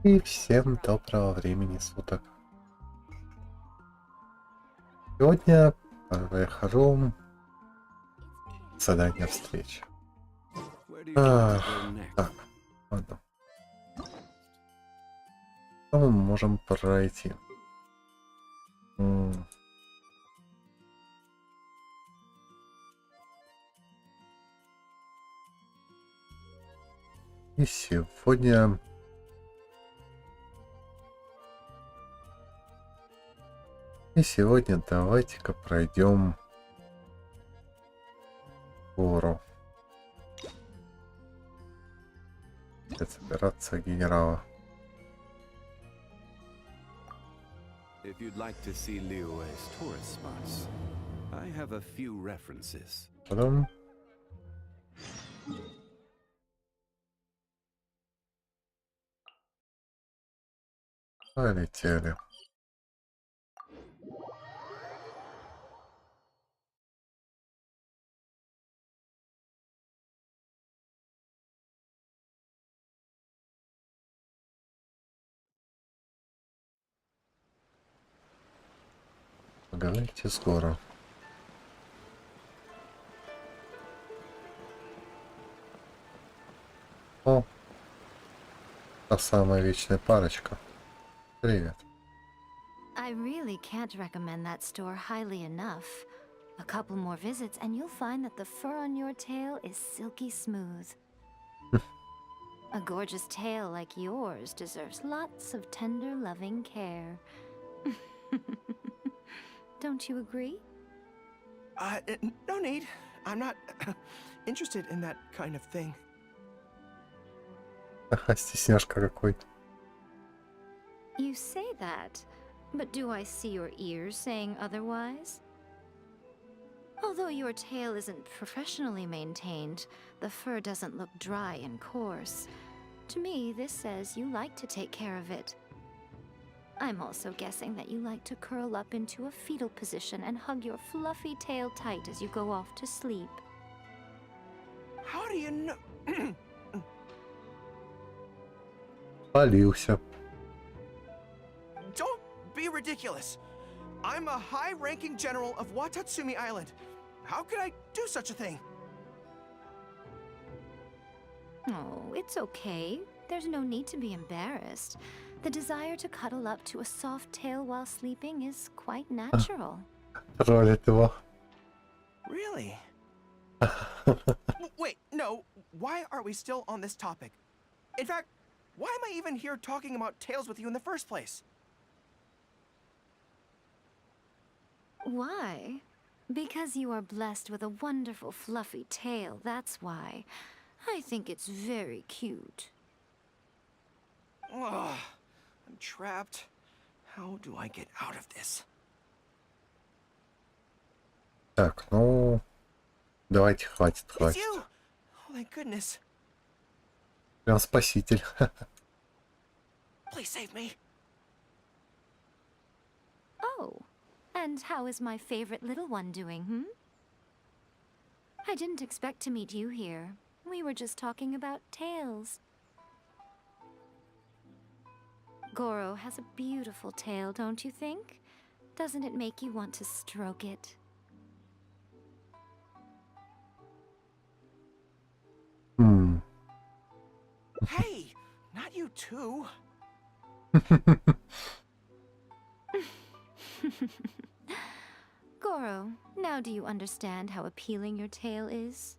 И всем доброго времени суток. Сегодня прохожу задание встречи. Так, ладно. Что мы можем пройти? И сегодня давайте-ка пройдем Горо. Операция генерала. If you'd like to see Liyue's tourist spots, I have a few references. Потом полетели. Поговорите с Горо. О, та самая вечная парочка. Привет. I really can't recommend that store highly enough. A couple more visits and you'll find that the fur on your tail is silky smooth. A gorgeous tail like yours deserves lots of tender, loving care. Don't you agree? No need. I'm not interested in that kind of thing. Ага, стесняшка какой. You say that, but do I see your ears saying otherwise? Although your tail isn't professionally maintained, the fur doesn't look dry and coarse. To me, this says you like to take care of it. I'm also guessing that you like to curl up into a fetal position and hug your fluffy tail tight as you go off to sleep. How do you know? Полился. Don't be ridiculous. I'm a high-ranking general of Watatsumi Island. How could I do such a thing? Oh, it's okay. There's no need to be embarrassed. The desire to cuddle up to a soft tail while sleeping is quite natural. Троллит его. Really? Wait, no. Why are we still on this topic? In fact, why am I even here talking about tails with you in the first place? Why? Because you are blessed with a wonderful fluffy tail, that's why. I think it's very cute. Ugh, I'm trapped. How do I get out of this? Так, ну, давайте, хватит. It's you! Oh, thank goodness. Прям спаситель. Please save me. Oh, and how is my favorite little one doing, I didn't expect to meet you here. We were just talking about tails. Goro has a beautiful tail, don't you think? Doesn't it make you want to stroke it? Hey, not you too. Goro, now do you understand how appealing your tail is?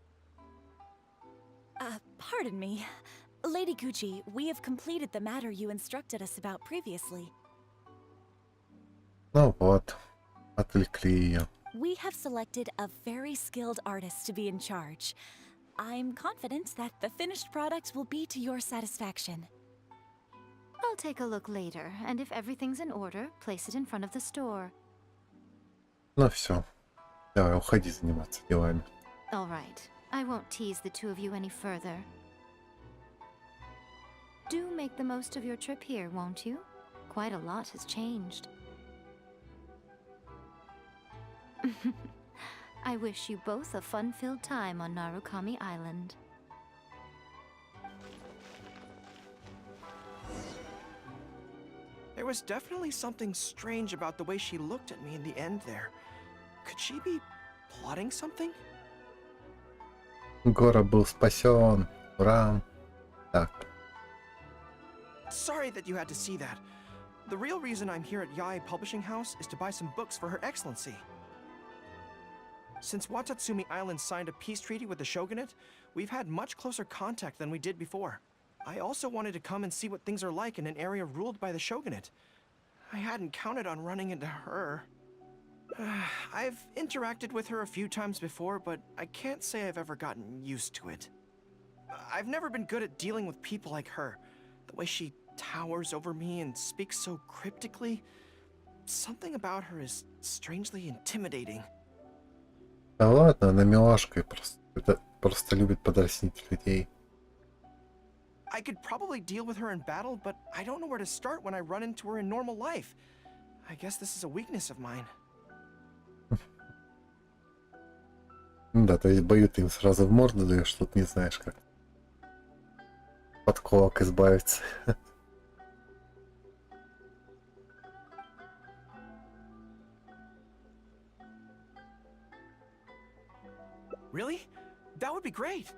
Pardon me. Lady Gucci, we have completed the matter you instructed us about previously. Ну вот, отвлекли ее. We have selected a very skilled artist to be in charge. I'm confident that the finished product will be to your satisfaction. I'll take a look later, and if everything's in order, place it in front of the store. Ну все, давай, уходи заниматься делами. All right. I won't tease the two of you any further. Do make the most of your trip here, won't you? Quite a lot has changed. I wish you both a fun-filled time on Narukami Island. There was definitely something strange about the way she looked at me in the end there. Could she be plotting something? Горо был спасен. Ура. Так. Sorry that you had to see that. The real reason I'm here at Yae Publishing House is to buy some books for Her Excellency. Since Watatsumi Island signed a peace treaty with the shogunate, we've had much closer contact than we did before. I also wanted to come and see what things are like in an area ruled by the shogunate. I hadn't counted on running into her. I've interacted with her a few times before, but I can't say I've ever gotten used to it. I've never been good at dealing with people like her. The way she towers over me and speaks so cryptically. Something about her is strangely intimidating. Да ладно, она милашка и просто любит подразнить людей. I could probably deal with her in battle, but I don't know where to start when I run into her in normal life. I guess this is a weakness of mine. Да, то есть бою ты им сразу в морду даешь, тут не знаешь как. Подколок избавиться. Really? That would be great.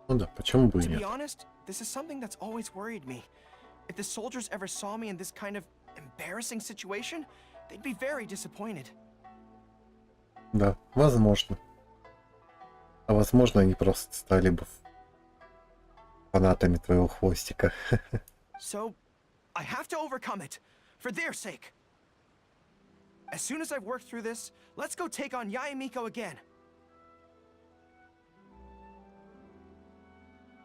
Ну да, почему бы и To be нет? honest, this is something that's always worried me. If the soldiers ever saw me in this kind of embarrassing situation, they'd be very disappointed. Да, возможно. А возможно, они просто стали бы фанатами твоего хвостика. So, I have to overcome it, for their sake. As soon as I've worked through this, let's go take on Yae Miko again.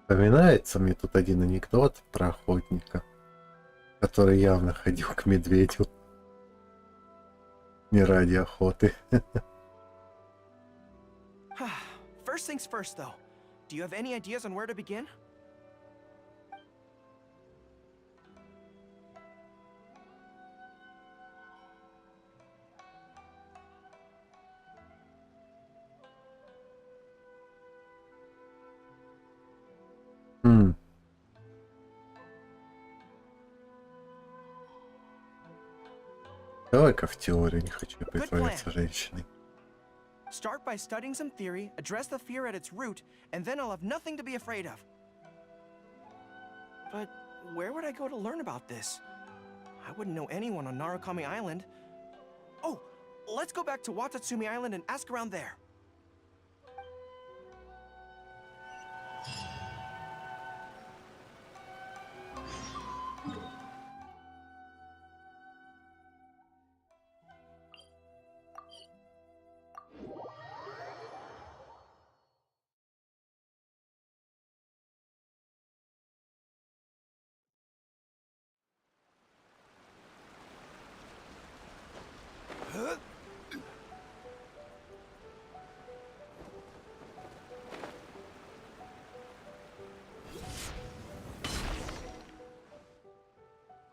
Вспоминается мне тут один анекдот про охотника, который явно ходил к медведю. Не ради охоты. First things first, though. Do you have any ideas on where to begin? М. Давай-ка в теорию, не хочу притворяться женщиной. Start by studying some theory, address the fear at its root, and then I'll have nothing to be afraid of. But where would I go to learn about this? I wouldn't know anyone on Narukami Island. Oh, let's go back to Watatsumi Island and ask around there.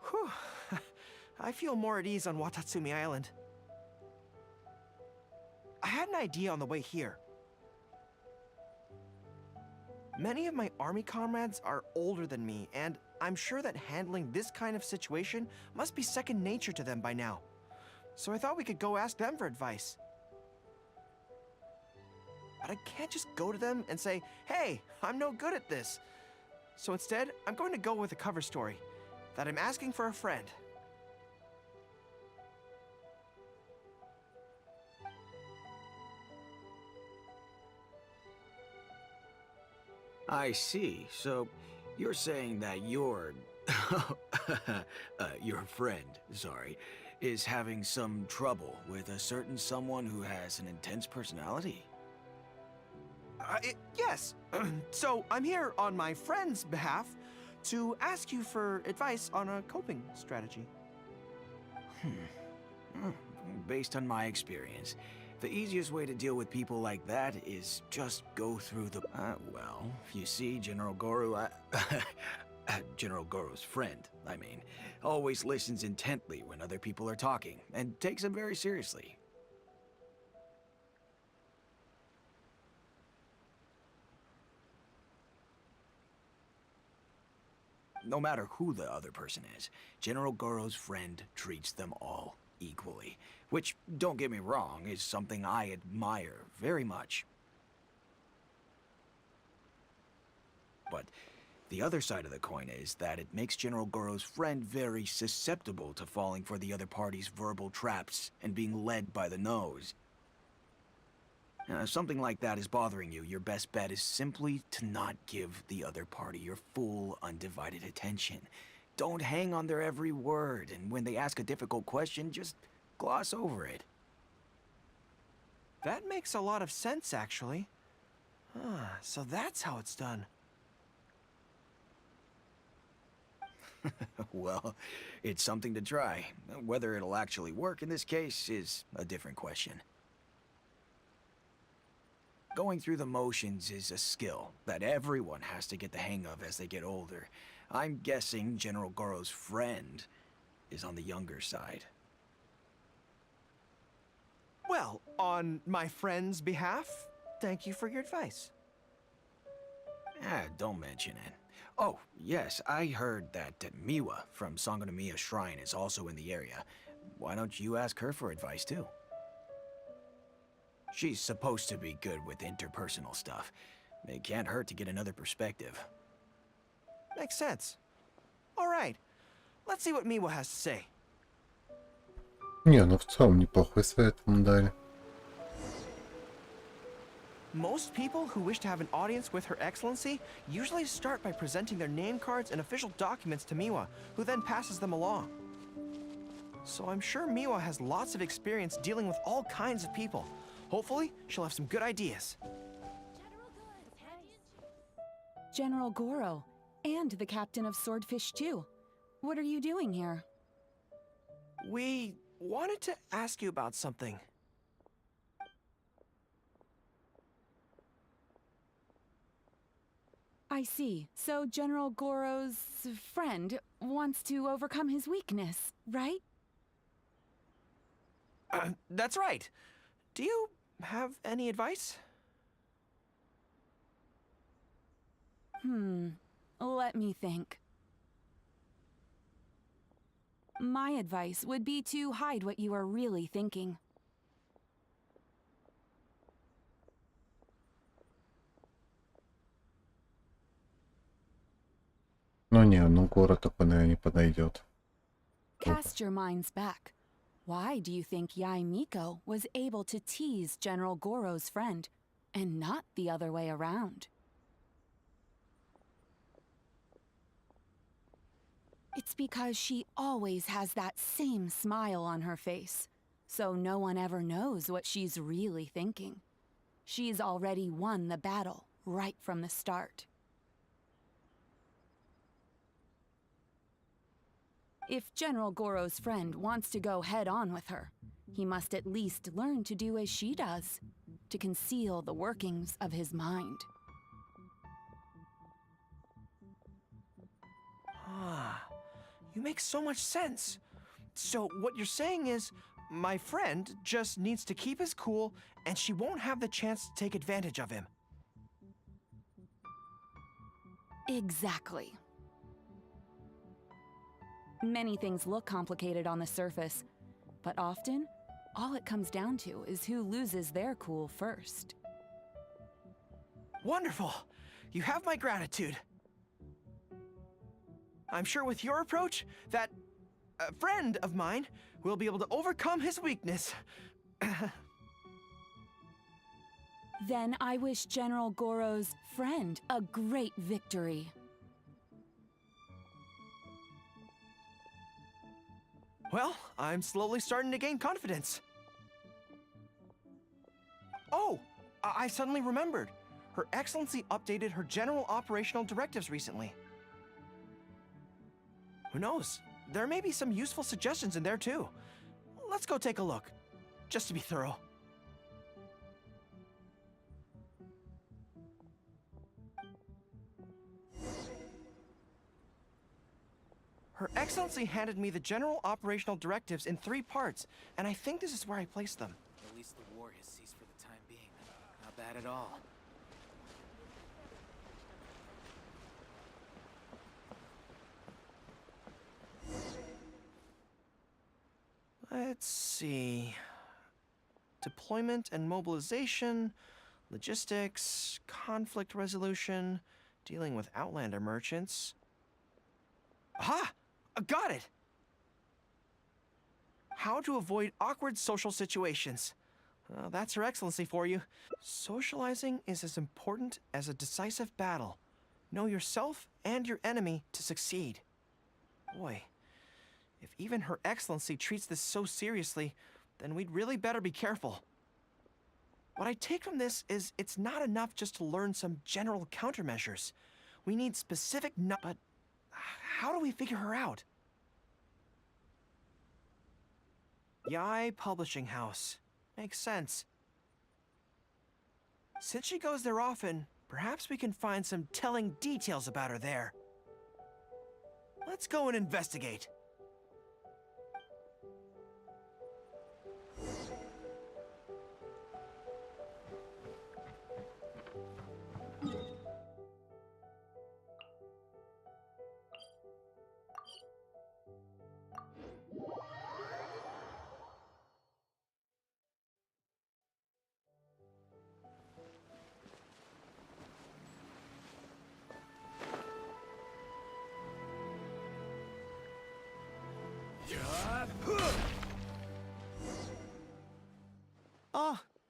Whew. I feel more at ease on Watatsumi Island. I had an idea on the way here. Many of my army comrades are older than me, and I'm sure that handling this kind of situation must be second nature to them by now. So I thought we could go ask them for advice. But I can't just go to them and say, hey, I'm no good at this. So instead, I'm going to go with a cover story, that I'm asking for a friend. I see. So you're saying that your your friend, sorry, is having some trouble with a certain someone who has an intense personality? Yes. So I'm here on my friend's behalf to ask you for advice on a coping strategy. Based on my experience, the easiest way to deal with people like that is just go through the... well, you see, General Goru, General Goru's friend, I mean, always listens intently when other people are talking, and takes them very seriously. no matter who the other person is, General Goro's friend treats them all equally. Which, don't get me wrong, is something I admire very much. But the other side of the coin is that it makes General Goro's friend very susceptible to falling for the other party's verbal traps and being led by the nose. Now, if something like that is bothering you, your best bet is simply to not give the other party your full, undivided attention. Don't hang on their every word, and when they ask a difficult question, just gloss over it. That makes a lot of sense, actually. So that's how it's done. Well, it's something to try. Whether it'll actually work in this case is a different question. Going through the motions is a skill that everyone has to get the hang of as they get older. I'm guessing General Goro's friend is on the younger side. Well, on my friend's behalf, thank you for your advice. Don't mention it. Oh, yes, I heard that Miwa from Sangonomiya Shrine is also in the area. Why don't you ask her for advice, too? She's supposed to be good with interpersonal stuff. It can't hurt to get another perspective. Makes sense. All right, let's see what Miwa has to say. Не, ну в целом неплохой совет ему дали. Most people who wish to have an audience with Her Excellency usually start by presenting their name cards and official documents to Miwa, who then passes them along. So I'm sure Miwa has lots of experience dealing with all kinds of people. Hopefully, she'll have some good ideas. General Goro, and the captain of Swordfish too. What are you doing here? We wanted to ask you about something. I see. So General Goro's friend wants to overcome his weakness, right? That's right. Do you have any advice? Let me think. My advice would be to hide what you are really thinking. Ну не, ну Горо такой, наверное, не подойдет. Cast your minds back. Why do you think Yae Miko was able to tease General Goro's friend, and not the other way around? It's because she always has that same smile on her face, so no one ever knows what she's really thinking. She's already won the battle right from the start. If General Goro's friend wants to go head-on with her, he must at least learn to do as she does, to conceal the workings of his mind. You make so much sense. So what you're saying is, my friend just needs to keep his cool, and she won't have the chance to take advantage of him. Exactly. Many things look complicated on the surface, but often, all it comes down to is who loses their cool first. Wonderful! You have my gratitude. I'm sure with your approach, that friend of mine will be able to overcome his weakness. Then I wish General Goro's friend a great victory. Well, I'm slowly starting to gain confidence. Oh, I suddenly remembered. Her Excellency updated her general operational directives recently. Who knows? There may be some useful suggestions in there too. Let's go take a look, just to be thorough. Her Excellency handed me the general operational directives in 3 parts, and I think this is where I placed them. At least the war has ceased for the time being. Not bad at all. Let's see. Deployment and mobilization, logistics, conflict resolution, dealing with Outlander merchants. Aha! Got it! How to avoid awkward social situations. That's Her Excellency for you. Socializing is as important as a decisive battle. Know yourself and your enemy to succeed. Boy, if even Her Excellency treats this so seriously, then we'd really better be careful. What I take from this is it's not enough just to learn some general countermeasures. We need specific but how do we figure her out? Yai Publishing House. Makes sense. Since she goes there often, perhaps we can find some telling details about her there. Let's go and investigate.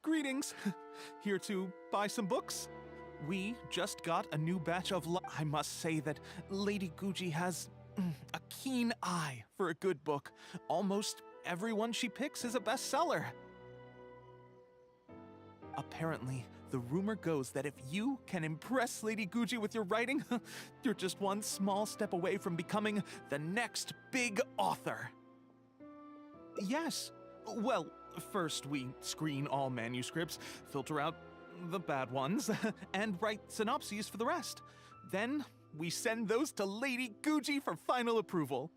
Greetings. Here to buy some books? We just got a new batch of I must say that Lady Guji has a keen eye for a good book. Almost everyone she picks is a bestseller. Apparently, the rumor goes that if you can impress Lady Guji with your writing, you're just one small step away from becoming the next big author. Yes. Well, first we screen all manuscripts, filter out the bad ones, and write synopses for the rest. Then we send those to Lady Guji for final approval.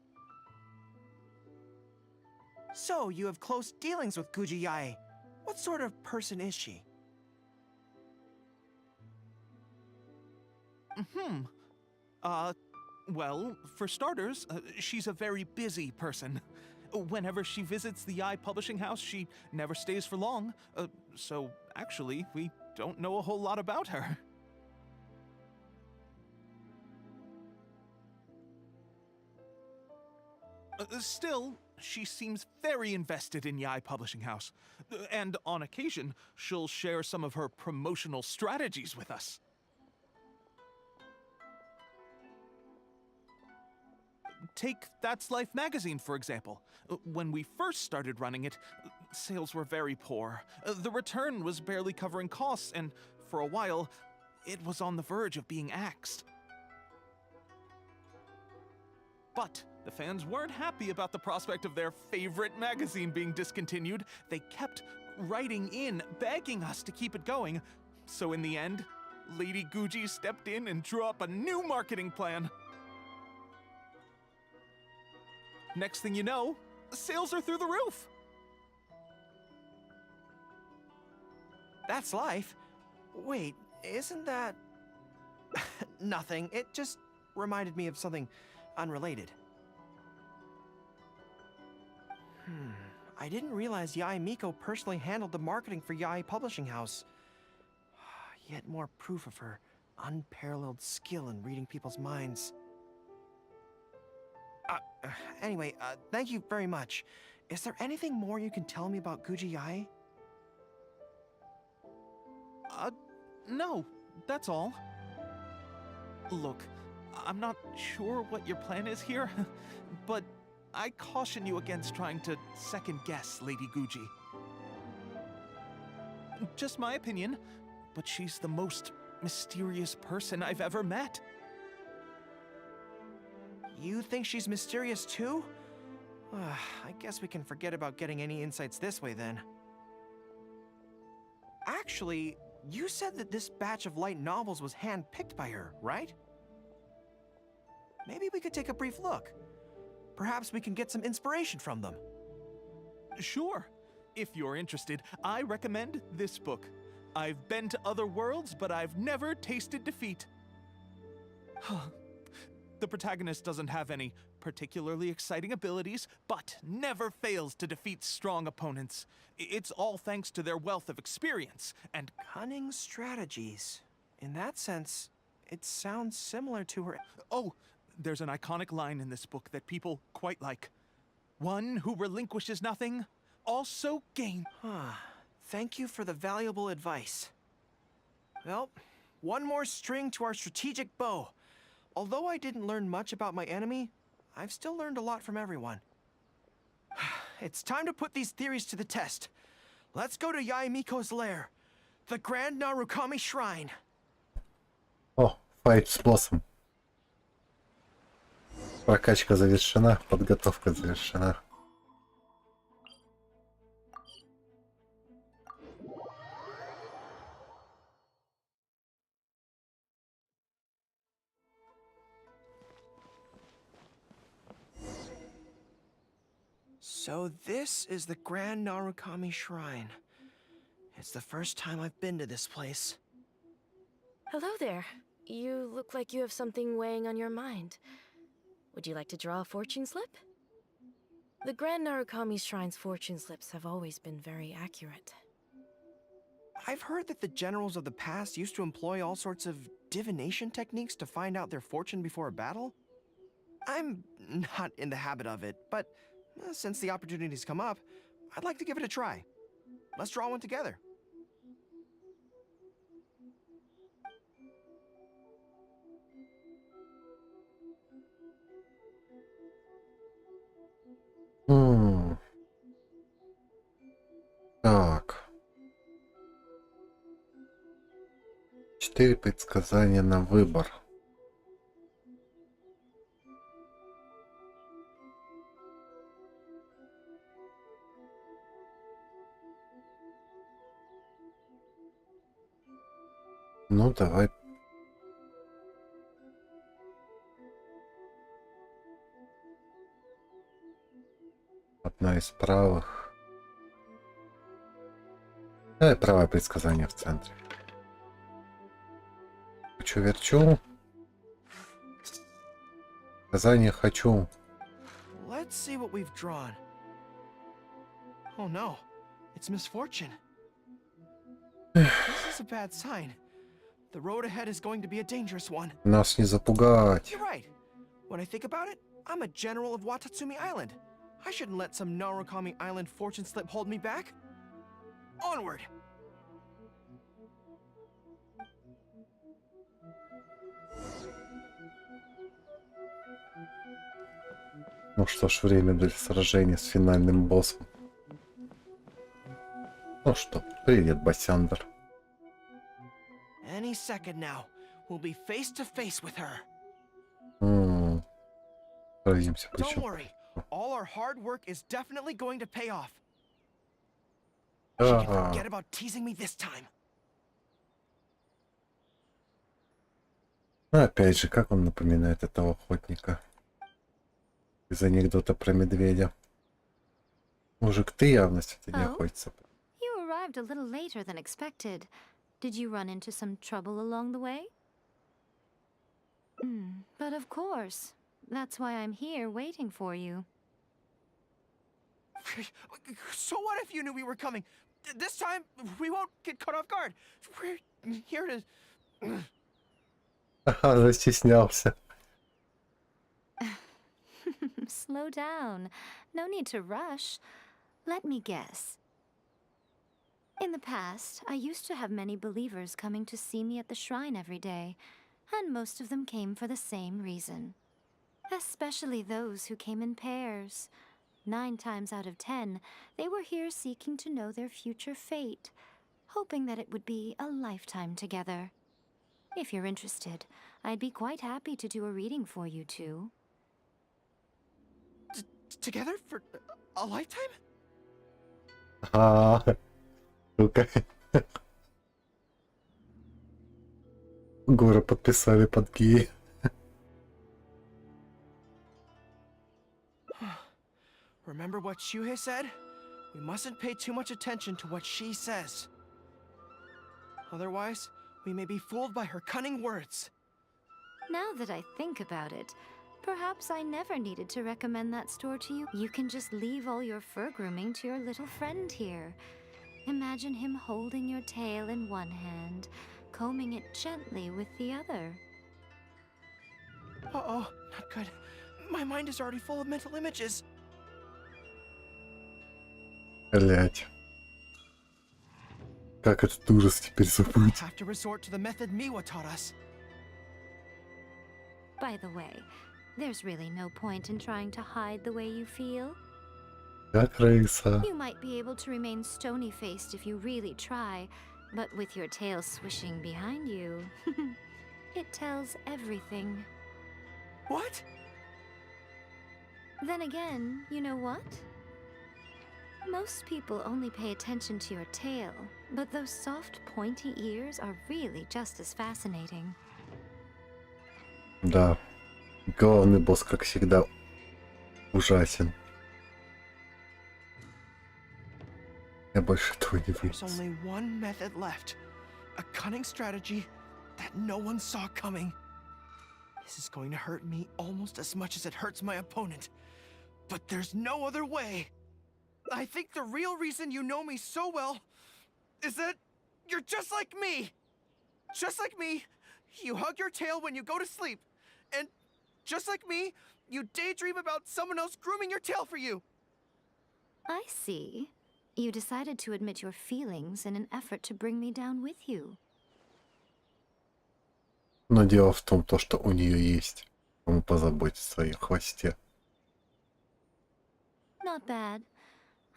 So, you have close dealings with Guji Yae. What sort of person is she? Well, for starters, she's a very busy person. Whenever she visits the Yai Publishing House, she never stays for long. So, actually, we don't know a whole lot about her. Still, she seems very invested in Yai Publishing House. And on occasion, she'll share some of her promotional strategies with us. Take That's Life magazine, for example. When we first started running it, sales were very poor. The return was barely covering costs, and for a while, it was on the verge of being axed. But the fans weren't happy about the prospect of their favorite magazine being discontinued. They kept writing in, begging us to keep it going. So in the end, Lady Guji stepped in and drew up a new marketing plan. Next thing you know, sales are through the roof. That's Life? Wait, isn't that... Nothing. It just reminded me of something unrelated. I didn't realize Yae Miko personally handled the marketing for Yae Publishing House. Yet more proof of her unparalleled skill in reading people's minds. Anyway, thank you very much. Is there anything more you can tell me about Guji Yae? No, that's all. Look, I'm not sure what your plan is here, but I caution you against trying to second-guess Lady Guji. Just my opinion, but she's the most mysterious person I've ever met. You think she's mysterious too? I guess we can forget about getting any insights this way then. Actually, you said that this batch of light novels was hand-picked by her, right? Maybe we could take a brief look. Perhaps we can get some inspiration from them. Sure. If you're interested, I recommend this book. I've been to other worlds, but I've never tasted defeat. The protagonist doesn't have any particularly exciting abilities, but never fails to defeat strong opponents. It's all thanks to their wealth of experience and Cunning strategies. In that sense, it sounds similar to her. oh, there's an iconic line in this book that people quite like. One who relinquishes nothing also gains. Thank you for the valuable advice. Well, one more string to our strategic bow. Although I didn't learn much about my enemy, I've still learned a lot from everyone. It's time to put these theories to the test. Let's go to Yaemiko's lair, the Grand Narukami Shrine. О, файт с боссом. Прокачка завершена, подготовка завершена. So this is the Grand Narukami Shrine. It's the first time I've been to this place. Hello there. You look like you have something weighing on your mind. Would you like to draw a fortune slip? The Grand Narukami Shrine's fortune slips have always been very accurate. I've heard that the generals of the past used to employ all sorts of divination techniques to find out their fortune before a battle. I'm not in the habit of it, but since the opportunity's come up, I'd like to give it a try. Let's draw one together. Так. 4 предсказания на выбор. Ну, давай. Одна из правых. Давай правое предсказание в центре. Верчу. Предсказание хочу. Let's see what we've drawn. Oh no, it's misfortune. This is a bad sign. The road ahead is going to be a dangerous one. Нас не запугать. You're right. When I think about it, I'm a general of Watatsumi Island. I shouldn't let some Narukami Island fortune slip hold me back. Onward! Ну что ж, время для сражения с финальным боссом. Ну что, привет, Басяндр. Any second now, we'll be face to face with her. Сразимся, Don't причем. worry, all our hard work is definitely going to pay off. She can forget about teasing me this time. Ну, опять же, как он напоминает этого охотника из анекдота про медведя. Мужик, ты явно сюда не охотится. You arrived a little later than expected. Did you run into some trouble along the way? But of course. That's why I'm here waiting for you. So what if you knew we were coming? This time, we won't get caught off guard. We're here to... Ага, застеснялся. Slow down. No need to rush. Let me guess. In the past, I used to have many believers coming to see me at the shrine every day, and most of them came for the same reason. Especially those who came in pairs. 9 times out of 10, they were here seeking to know their future fate, hoping that it would be a lifetime together. If you're interested, I'd be quite happy to do a reading for you two. Together for a lifetime? Ну-ка. Горо подписали под геи. Remember what Shuhei said? We mustn't pay too much attention to what she says. Otherwise, we may be fooled by her cunning words. Now that I think about it, Perhaps I never needed to recommend that store to you. You can just leave all your fur grooming to your little friend here. Imagine him holding your tail in one hand, combing it gently with the other. Uh-oh, not good. My mind is already full of mental images. Блять. Как этот ужас теперь забыть? Have to resort to the method Miwa taught us. By the way, there's really no point in trying to hide the way you feel. Как крыса. You might be able to remain stony-faced if you really try, but with your tail swishing behind you, it tells everything. What? Then again, you know what? Most people only pay attention to your tail, but those soft, pointy ears are really just as fascinating. Да. Главный босс, как всегда, ужасен. Я больше этого не There's вынесу. only one method left. A cunning strategy that no one saw coming. This is going to hurt me almost as much as it hurts my opponent. But there's no other way. I think the real reason you know me so well is that you're just like me. Just like me, you hug your tail when you go to sleep. And just like me, you daydream about someone else grooming your tail for you. I see. You decided to admit your feelings in an effort to bring me down with you. Но дело в том, что у нее есть кому позаботиться о ее хвосте. Not bad.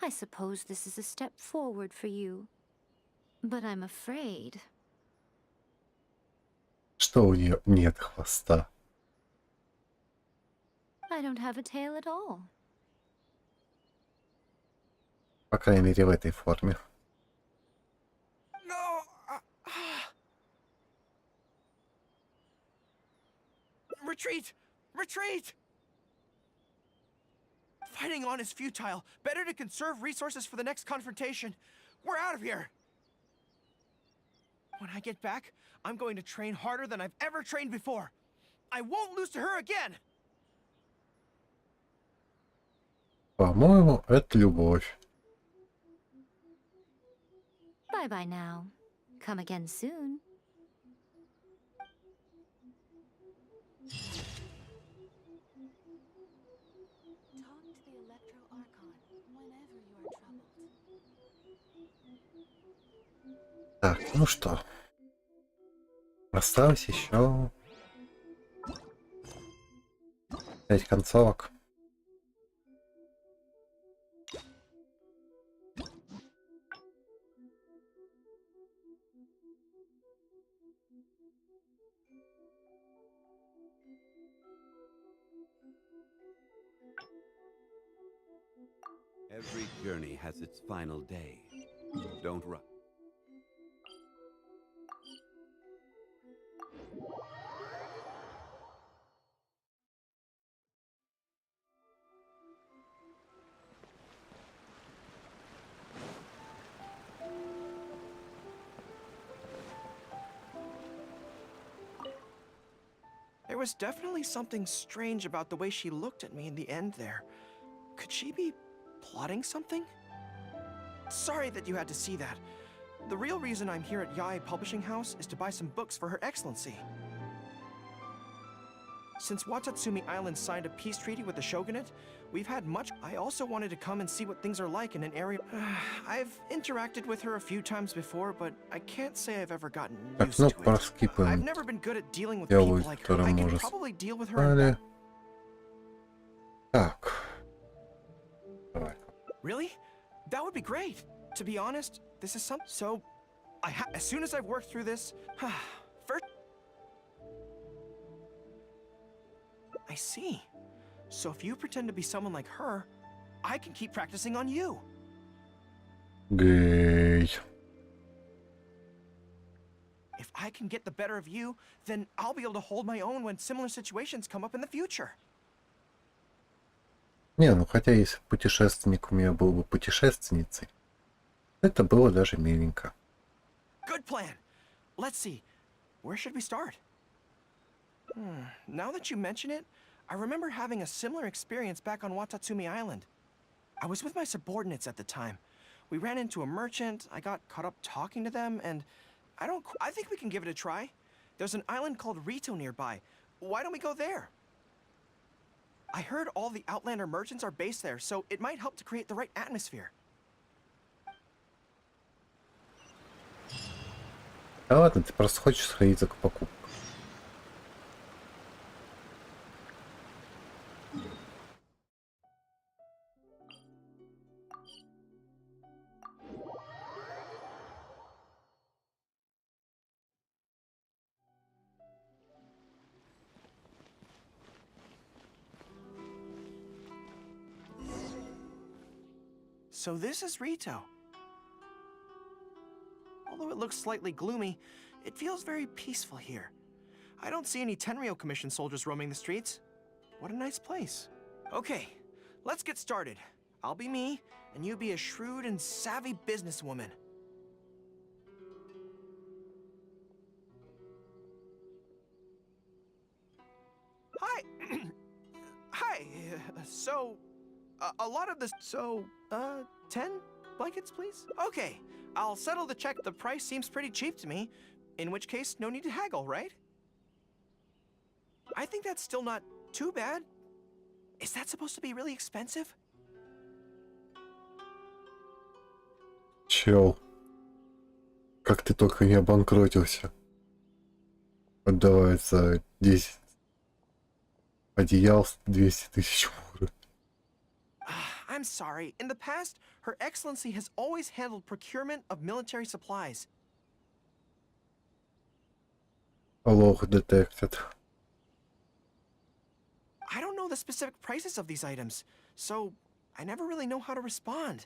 I suppose this is a step forward for you. But I'm afraid. Что у нее нет хвоста. I don't have a tail at all. По крайней мере, в этой форме. No. Retreat! Retreat! Fighting on is futile. Better to conserve resources for the next confrontation. We're out of here! When I get back, I'm going to train harder than I've ever trained before. I won't lose to her again! По-моему, это любовь. Bye-bye now. Come again soon. Talk to the Electro Archon whenever you are troubled. Так, ну что. Осталось еще 5 концовок. Every journey has its final day. Don't rush. There was definitely something strange about the way she looked at me in the end there. Could she be plotting something? Sorry that you had to see that. The real reason I'm here at Yae Publishing House is to buy some books for Her Excellency. Since Watatsumi Island signed a peace treaty with the shogunate, we've had much. I also wanted to come and see what things are like in an area. I've interacted with her a few times before, but I can't say I've ever gotten Так, used ну to it. проскипаем I've never been good at dealing with диалоги, people like her. которые I мы could уже probably deal with her. знали. Так. Давай. Really? That would be great. To be honest, this is something. So, as soon as I've worked through this, first. I see. So if you pretend to be someone like her, I can keep practicing on you. Гей. If I can get the better of you, then I'll be able to hold my own when similar situations come up in the future. Не, ну хотя если путешественник у меня был бы путешественницей, это было даже миленько. Good plan. Let's see. Where should we start? Now that you mention it, I remember having a similar experience back on Watatsumi Island. I was with my subordinates at the time. We ran into a merchant, I got caught up talking to them, and I think we can give it a try. There's an island called Rito nearby. Why don't we go there? I heard all the Outlander merchants are based there, so it might help to create the right atmosphere. Да ладно, ты просто хочешь сходить за покупку. So this is Rito. Although it looks slightly gloomy, it feels very peaceful here. I don't see any Tenryou Commission soldiers roaming the streets. What a nice place. Okay, let's get started. I'll be me, and you be a shrewd and savvy businesswoman. Hi. Hi. So, a lot of this. So, 10 blankets, please? Okay, I'll settle the check. The price seems pretty cheap to me. In which case, no need to haggle, right? I think that's still not too bad. Is that supposed to be really expensive? Чел, как ты только не обанкротился. Отдавать за 10 одеял 200 тысяч муры. I'm sorry. In the past, Her Excellency has always handled procurement of military supplies. Лох detected. I don't know the specific prices of these items, so I never really know how to respond.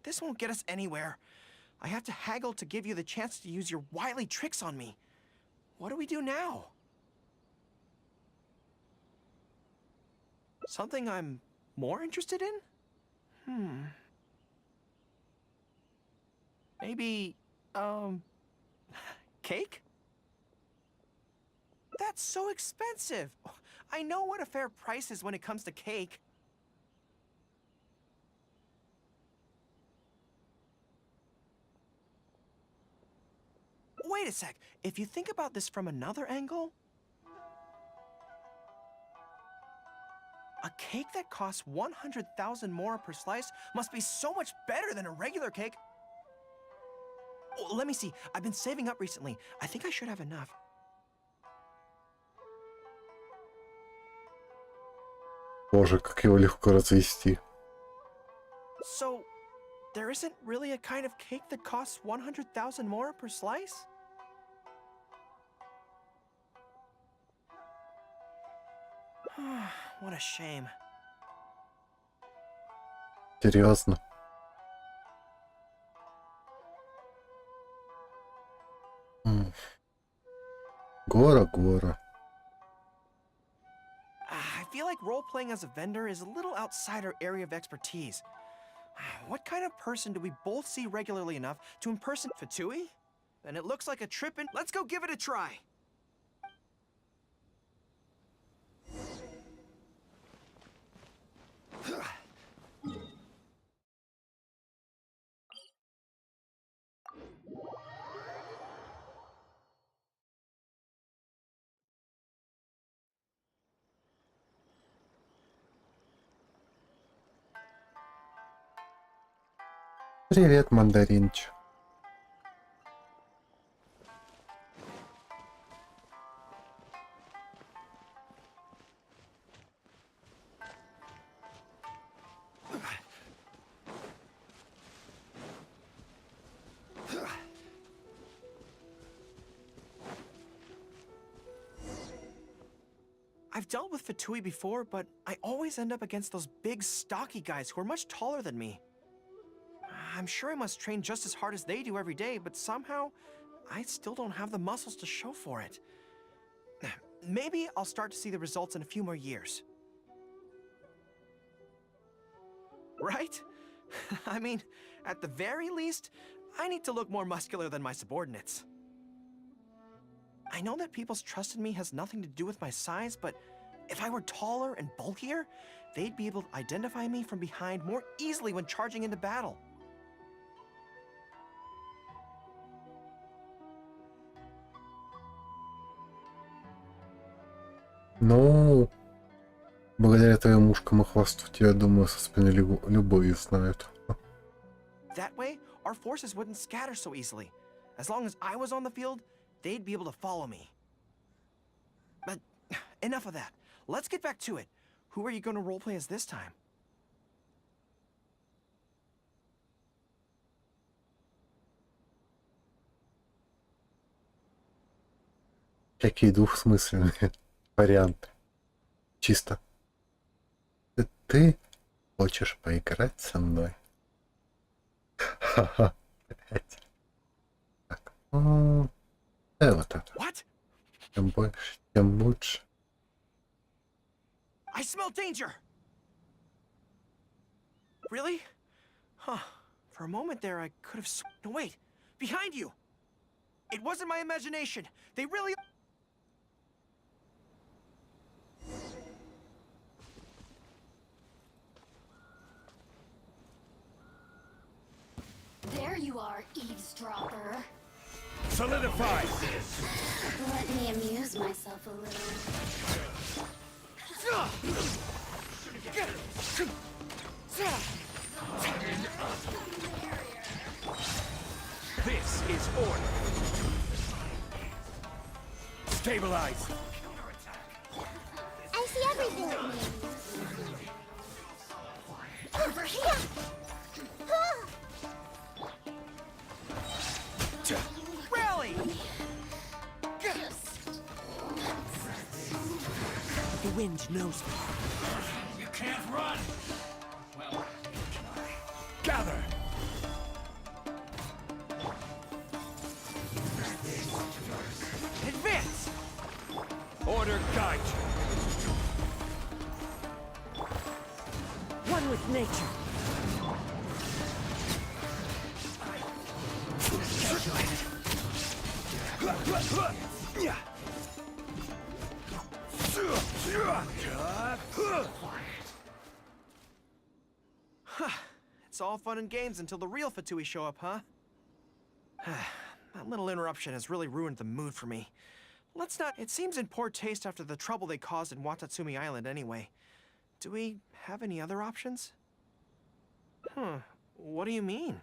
This won't get us anywhere. I have to haggle to give you the chance to use your wily tricks on me. What do we do now? Something I'm more interested in? Maybe, cake? That's so expensive. I know what a fair price is when it comes to cake. Wait a sec. If you think about this from another angle, a cake that costs 100,000 more per slice must be so much better than a regular cake. Oh, let me see. I've been saving up recently. I think I should have enough. Боже, как его легко развести. So, there isn't really a kind of cake that costs 100,000 more per slice? What a shame. Серьезно. Горо. I feel like role-playing as a vendor is a little outside our area of expertise. What kind of person do we both see regularly enough to impersonate Fatui? Then it looks like a trip in. Let's go give it a try. Привет, мандаринч. I've dealt with Fatui before, but I always end up against those big, stocky guys who are much taller than me. I'm sure I must train just as hard as they do every day, but somehow, I still don't have the muscles to show for it. Maybe I'll start to see the results in a few more years. Right? I mean, at the very least, I need to look more muscular than my subordinates. I know that people's trust in me has nothing to do with my size, but if I were taller and bulkier, they'd be able to identify me from behind more easily when charging into battle. Ну, благодаря твоим ушкам и хвосту тебя, думаю, со спины любой знают. That way, our forces wouldn't scatter so easily. As long as I was on the field, they'd be able to follow me. But enough of that. Let's get back to it. Who are you going to roleplay as this time? Какие двухсмысленные варианты. Чисто. Ты хочешь поиграть со мной? Ха-ха. Опять. Так. Вот это. What? Чем больше, тем лучше. I smell danger! Really? Huh. For a moment there, I could have no, wait! Behind you! It wasn't my imagination! They really... There you are, eavesdropper. Solidify! Let me amuse myself a little. This is order. Stabilize. I see everything. Over here. Rally! The wind knows me. You can't run! Well, gather! Advance! Order guide you. One with nature. It's all fun and games until the real Fatui show up, huh? That little interruption has really ruined the mood for me. Let's not... It seems in poor taste after the trouble they caused in Watatsumi Island anyway. Do we have any other options? What do you mean?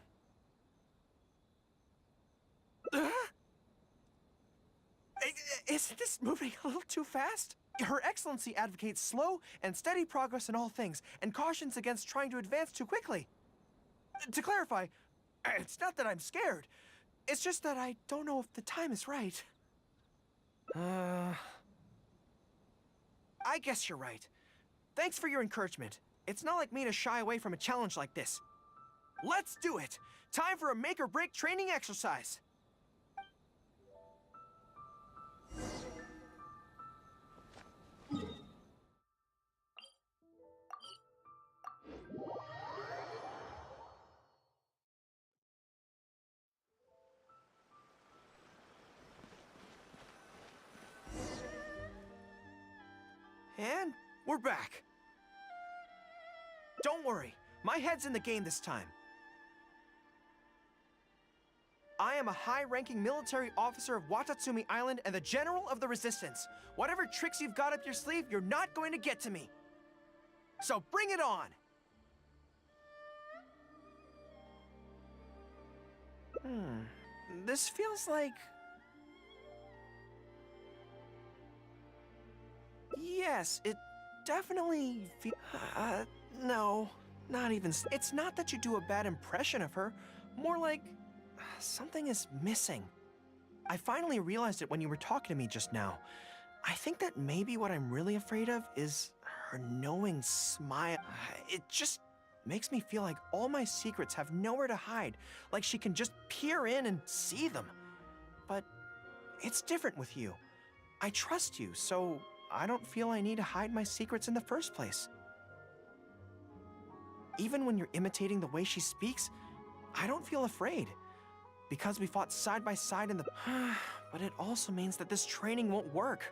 Isn't this moving a little too fast? Her Excellency advocates slow and steady progress in all things, and cautions against trying to advance too quickly. To clarify, it's not that I'm scared. It's just that I don't know if the time is right. I guess you're right. Thanks for your encouragement. It's not like me to shy away from a challenge like this. Let's do it! Time for a make-or-break training exercise! And we're back. Don't worry, my head's in the game this time. I am a high-ranking military officer of Watatsumi Island and the General of the Resistance. Whatever tricks you've got up your sleeve, you're not going to get to me. So bring it on! This feels like... Yes, it definitely feels... no, not even... It's not that you do a bad impression of her, more like... something is missing. I finally realized it when you were talking to me just now. I think that maybe what I'm really afraid of is her knowing smile. It just makes me feel like all my secrets have nowhere to hide, like she can just peer in and see them. But it's different with you. I trust you, so I don't feel I need to hide my secrets in the first place. even when you're imitating the way she speaks, I don't feel afraid. Because we fought side by side in the... But it also means that this training won't work.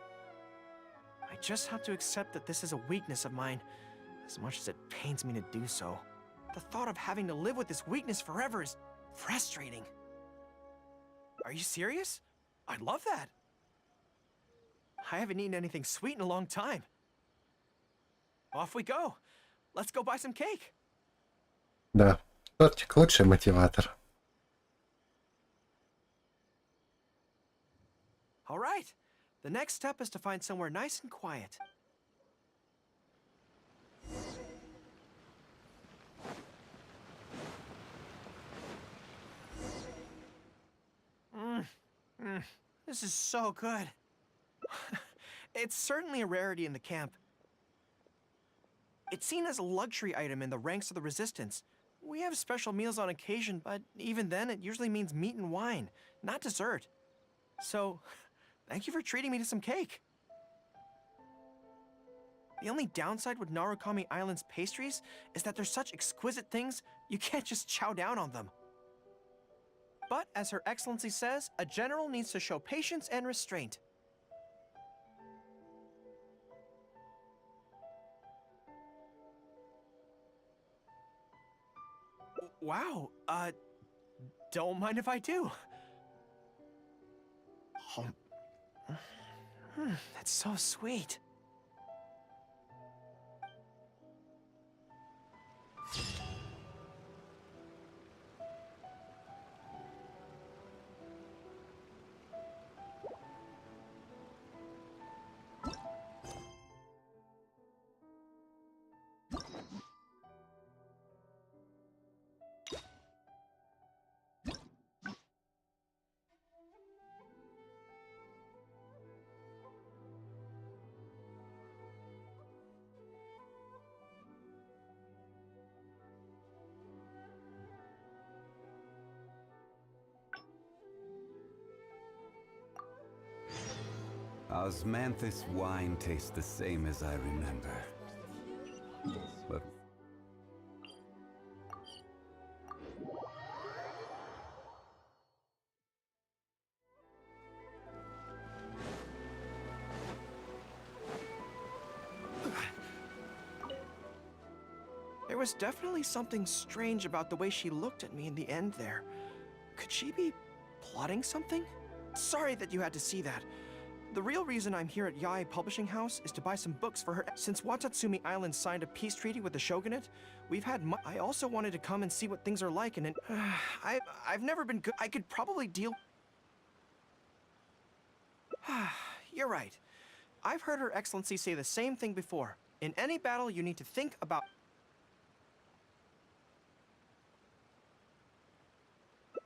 I just have to accept that this is a weakness of mine, as much as it pains me to do so. The thought of having to live with this weakness forever is frustrating. Are you serious? I'd love that. I haven't eaten anything sweet in a long time. Off we go. Let's go buy some cake. Да, тортик лучший мотиватор. All right. The next step is to find somewhere nice and quiet. This is so good. It's certainly a rarity in the camp. It's seen as a luxury item in the ranks of the Resistance. We have special meals on occasion, but even then it usually means meat and wine, not dessert. So, thank you for treating me to some cake. The only downside with Narukami Island's pastries is that they're such exquisite things, you can't just chow down on them. But, as Her Excellency says, a general needs to show patience and restraint. Wow, don't mind if I do. That's so sweet. Osmanthus wine tastes the same as I remember. But there was definitely something strange about the way she looked at me in the end there. Could she be plotting something? Sorry that you had to see that. The real reason I'm here at Yae Publishing House is to buy some books for her. Since Watatsumi Island signed a peace treaty with the shogunate, we've had I also wanted to come and see what things are like, and I've never been good. I could probably deal... You're right. I've heard Her Excellency say the same thing before. In any battle, you need to think about...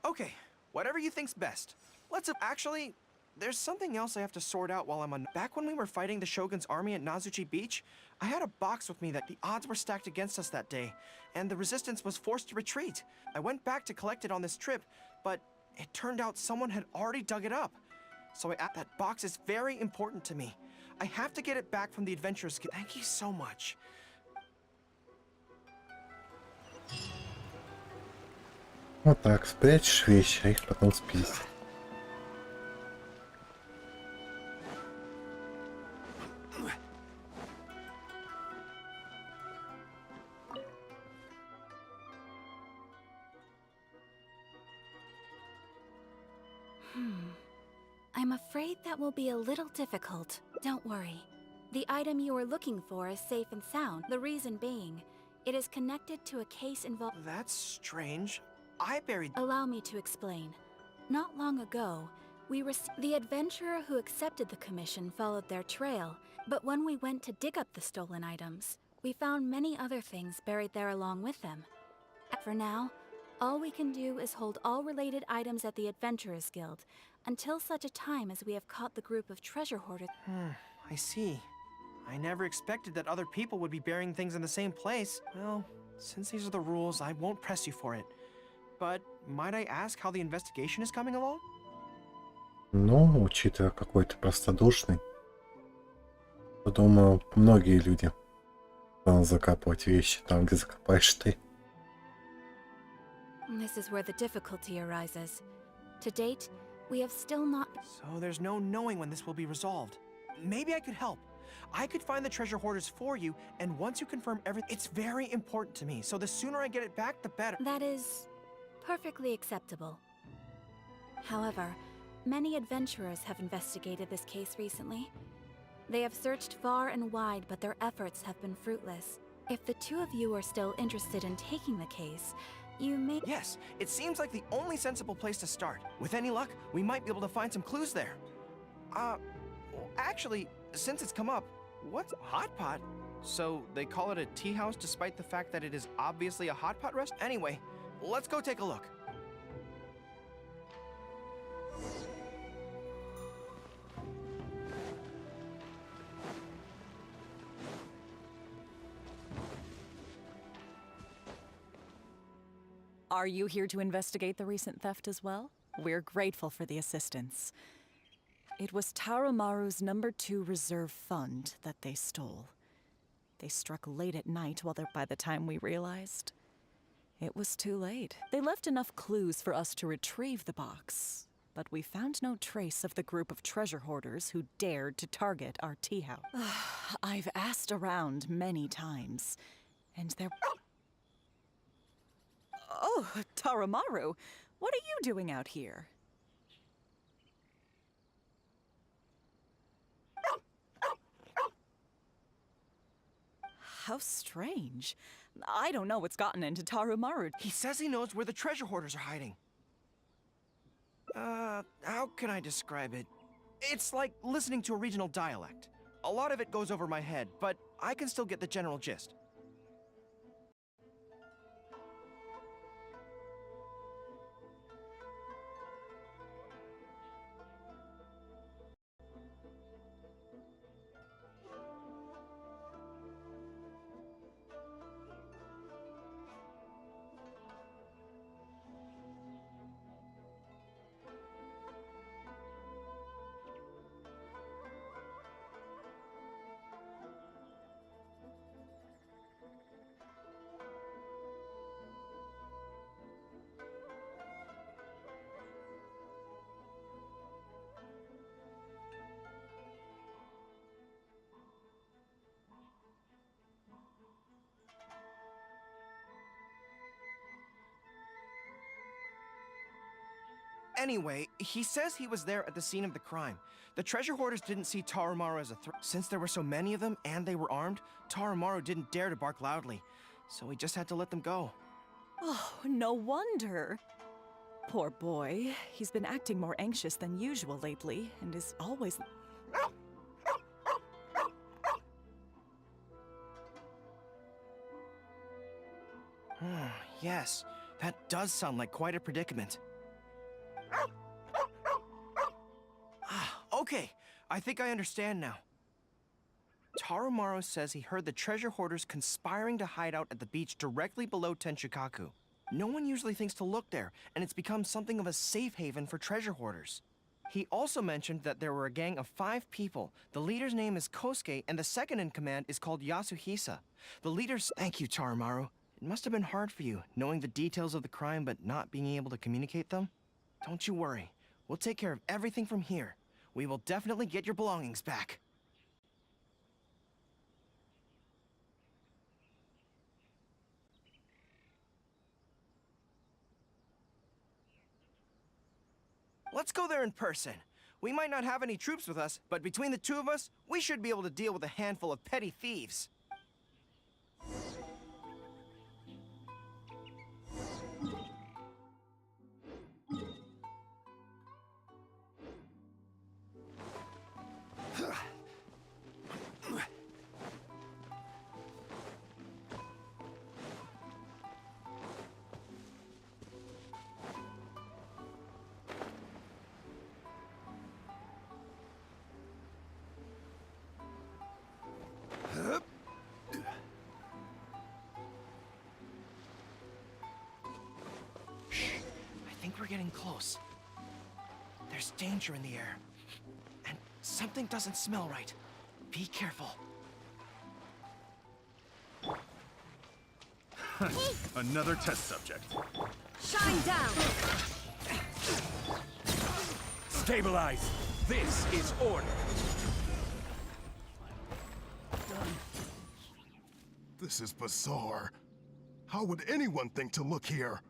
Okay, whatever you think's best. Let's... Actually... There's something else I have to sort out while I'm on... Back when we were fighting the Shogun's army at Nazuchi Beach, I had a box with me that the odds were stacked against us that day, and the resistance was forced to retreat. I went back to collect it on this trip, but it turned out someone had already dug it up. So that box is very important to me. I have to get it back from the Adventurers Guild. Thank you so much. Вот так, спрячешь вещи, а их потом спиздить. I'm afraid that will be a little difficult. Don't worry. The item you are looking for is safe and sound. The reason being, it is connected to a case involving... That's strange. I buried... Allow me to explain. Not long ago, the adventurer who accepted the commission followed their trail, but when we went to dig up the stolen items, we found many other things buried there along with them. For now, all we can do is hold all related items at the Adventurers Guild, until such a time as we have caught the group of treasure hoarders. I see. I never expected that other people would be burying things in the same place. Well, since these are the rules, I won't press you for it. But might I ask how the investigation is coming along? Ну, учитывая какой ты простодушный, то, думаю, многие люди станут закапывать вещи там, где закопаешь ты. This is where the difficulty arises. To date, we have still not... So there's no knowing when this will be resolved. Maybe I could help. I could find the treasure hoarders for you, and once you confirm everything, it's very important to me, so the sooner I get it back, the better. That is perfectly acceptable. However, many adventurers have investigated this case recently. They have searched far and wide, but their efforts have been fruitless. If the two of you are still interested in taking the case, you may... Yes, it seems like the only sensible place to start. With any luck, we might be able to find some clues there. Well, actually, since it's come up, what's hot pot? So they call it a tea house despite the fact that it is obviously a hot pot restaurant? Anyway, let's go take a look. Are you here to investigate the recent theft as well? We're grateful for the assistance. It was Tarumaru's #2 reserve fund that they stole. They struck late at night by the time we realized. It was too late. They left enough clues for us to retrieve the box, but we found no trace of the group of treasure hoarders who dared to target our tea house. I've asked around many times, and there... Oh, Tarumaru, what are you doing out here? How strange. I don't know what's gotten into Tarumaru. He says he knows where the treasure hoarders are hiding. How can I describe it? It's like listening to a regional dialect. A lot of it goes over my head, but I can still get the general gist. Anyway, he says he was there at the scene of the crime. The treasure hoarders didn't see Tarumaru as a threat. Since there were so many of them and they were armed, Tarumaru didn't dare to bark loudly. So we just had to let them go. Oh, no wonder. Poor boy. He's been acting more anxious than usual lately, and is always... Yes, that does sound like quite a predicament. Okay, I think I understand now. Tarumaru says he heard the treasure hoarders conspiring to hide out at the beach directly below Tenchukaku. No one usually thinks to look there, and it's become something of a safe haven for treasure hoarders. He also mentioned that there were a gang of 5 people. The leader's name is Kosuke, and the second in command is called Yasuhisa. The leader's... Thank you, Tarumaru. It must have been hard for you, knowing the details of the crime but not being able to communicate them. Don't you worry. We'll take care of everything from here. We will definitely get your belongings back. Let's go there in person. We might not have any troops with us, but between the two of us, we should be able to deal with a handful of petty thieves. We're getting close. There's danger in the air. And something doesn't smell right. Be careful. Another test subject. Shine down! Stabilize! This is order! This is bizarre. How would anyone think to look here?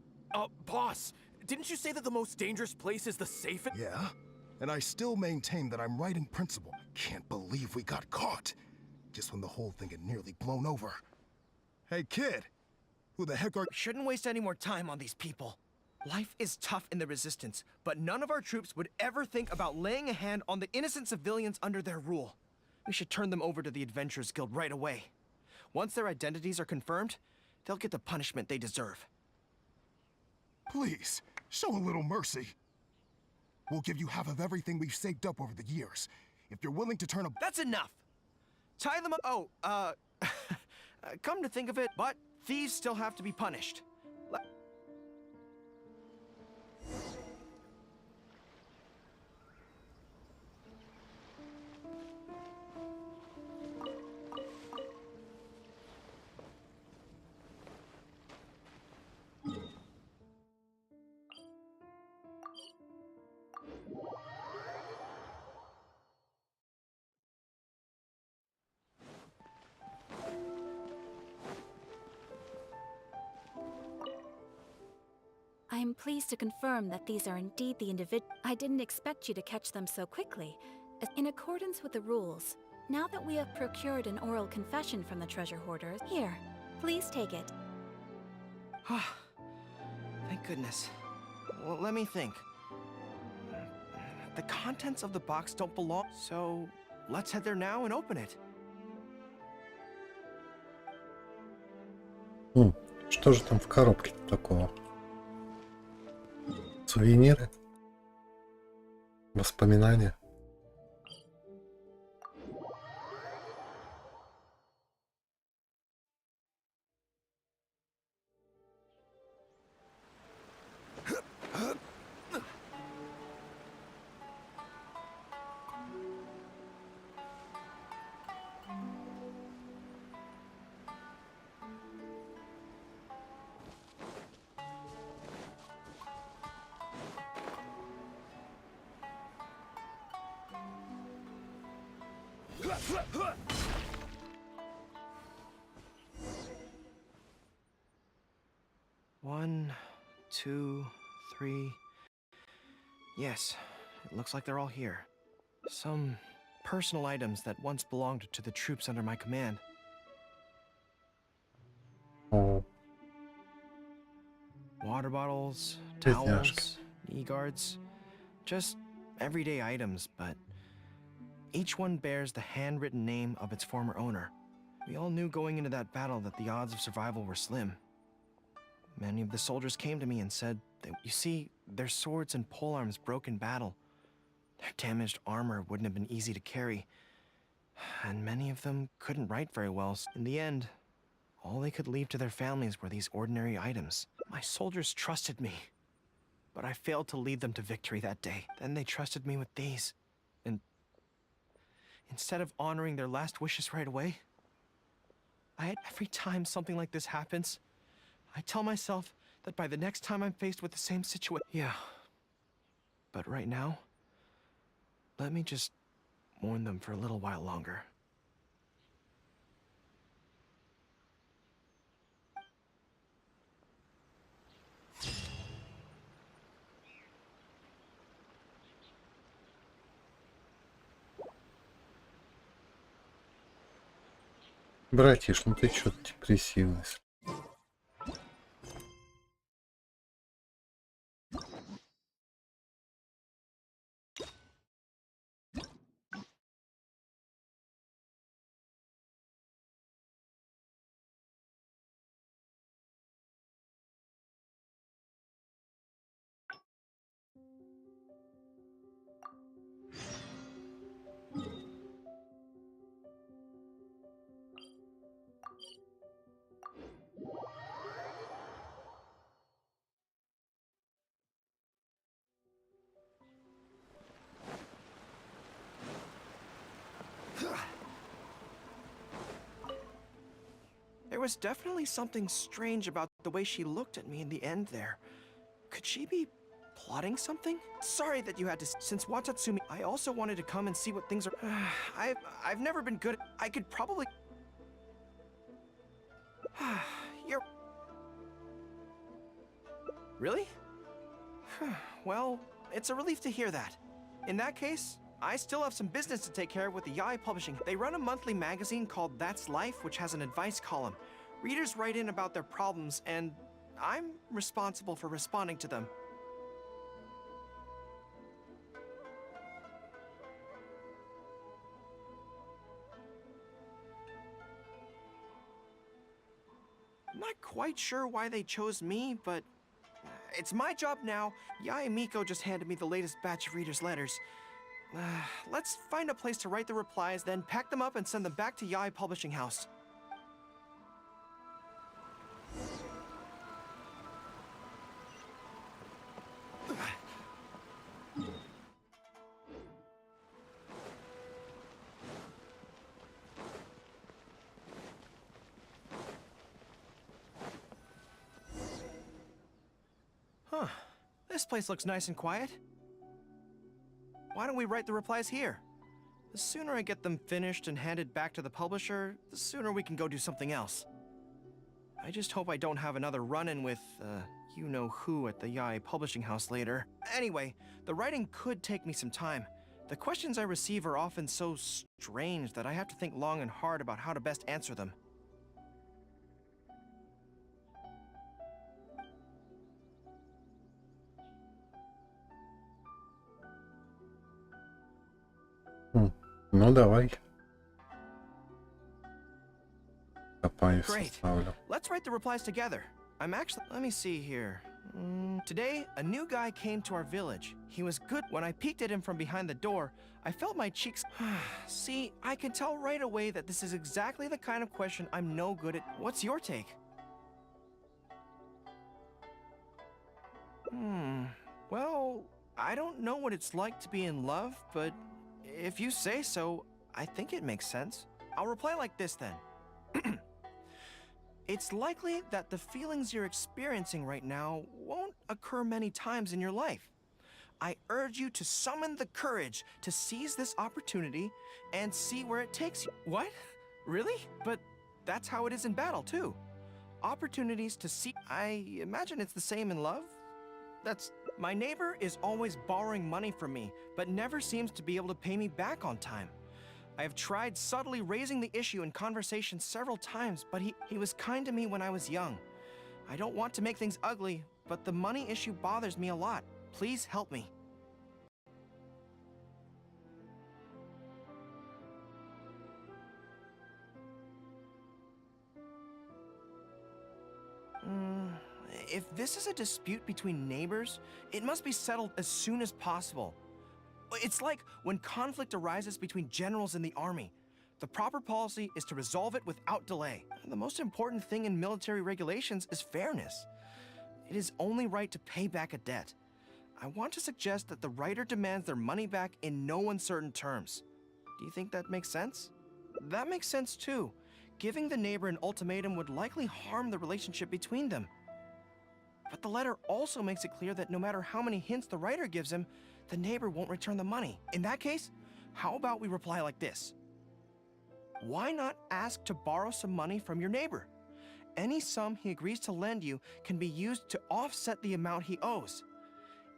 Boss, didn't you say that the most dangerous place is the safest? Yeah? And I still maintain that I'm right in principle. Can't believe we got caught. Just when the whole thing had nearly blown over. Hey, kid! Who the heck are— Shouldn't waste any more time on these people. Life is tough in the Resistance, but none of our troops would ever think about laying a hand on the innocent civilians under their rule. We should turn them over to the Adventurers Guild right away. Once their identities are confirmed, they'll get the punishment they deserve. Please, show a little mercy. We'll give you half of everything we've saved up over the years. If you're willing to turn a— That's enough! Tie them up— Oh, come to think of it, but thieves still have to be punished. I am pleased to confirm that these are indeed the I didn't expect you to catch them so quickly. In accordance with the rules, now that we have procured an oral confession from the treasure hoarders, here, please take it. Thank goodness. Well, let me think. The contents of the box don't belong, so let's head there now and open it. Что же там в коробке такого? Сувениры? Воспоминания? One, two, three. Yes, it looks like they're all here. Some personal items that once belonged to the troops under my command. Oh, Water bottles, Бедняжка. towels, knee guards. Just everyday items, but each one bears the handwritten name of its former owner. We all knew going into that battle that the odds of survival were slim. Many of the soldiers came to me and said that, you see, their swords and polearms broke in battle. Their damaged armor wouldn't have been easy to carry. And many of them couldn't write very well. In the end, all they could leave to their families were these ordinary items. My soldiers trusted me, but I failed to lead them to victory that day. Then they trusted me with these. And instead of honoring their last wishes right away, every time something like this happens, I tell myself that by the next time I'm faced with the same situation... Yeah. But right now, let me just mourn them for a little while longer. Братиш, ну ты чё-то депрессивный. was definitely something strange about the way she looked at me in the end there. Could she be plotting something? Sorry that you had to. Since Watatsumi, I also wanted to come and see what things are. I've never been good. I could probably. You're. Really? Well, it's a relief to hear that. In that case, I still have some business to take care of with the Yaoi Publishing. They run a monthly magazine called That's Life, which has an advice column. Readers write in about their problems, and I'm responsible for responding to them. I'm not quite sure why they chose me, but it's my job now. Yae Miko just handed me the latest batch of readers' letters. Let's find a place to write the replies, then pack them up and send them back to Yae Publishing House. Huh. This place looks nice and quiet. Why don't we write the replies here? The sooner I get them finished and handed back to the publisher, the sooner we can go do something else. I just hope I don't have another run-in with, you-know-who at the Yae Publishing House later. Anyway, the writing could take me some time. The questions I receive are often so strange that I have to think long and hard about how to best answer them. Ну давай. Копаюсь, Great. составлю. Let's write the replies together. I'm actually. Let me see here. Today, a new guy came to our village. He was good. When I peeked at him from behind the door, I felt my cheeks. See, I can tell right away that this is exactly the kind of question I'm no good at. What's your take? Well, I don't know what it's like to be in love, but if you say so, I think it makes sense. I'll reply like this then. It's likely that the feelings you're experiencing right now won't occur many times in your life. I urge you to summon the courage to seize this opportunity and see where it takes you. What? Really? But that's how it is in battle, too. Opportunities to see. I imagine it's the same in love. My neighbor is always borrowing money from me, but never seems to be able to pay me back on time. I have tried subtly raising the issue in conversation several times, but he was kind to me when I was young. I don't want to make things ugly, but the money issue bothers me a lot. Please help me. If this is a dispute between neighbors, it must be settled as soon as possible. It's like when conflict arises between generals in the army. The proper policy is to resolve it without delay. The most important thing in military regulations is fairness. It is only right to pay back a debt. I want to suggest that the writer demands their money back in no uncertain terms. Do you think that makes sense? That makes sense too. Giving the neighbor an ultimatum would likely harm the relationship between them. But the letter also makes it clear that no matter how many hints the writer gives him, the neighbor won't return the money. In that case, how about we reply like this? Why not ask to borrow some money from your neighbor? Any sum he agrees to lend you can be used to offset the amount he owes.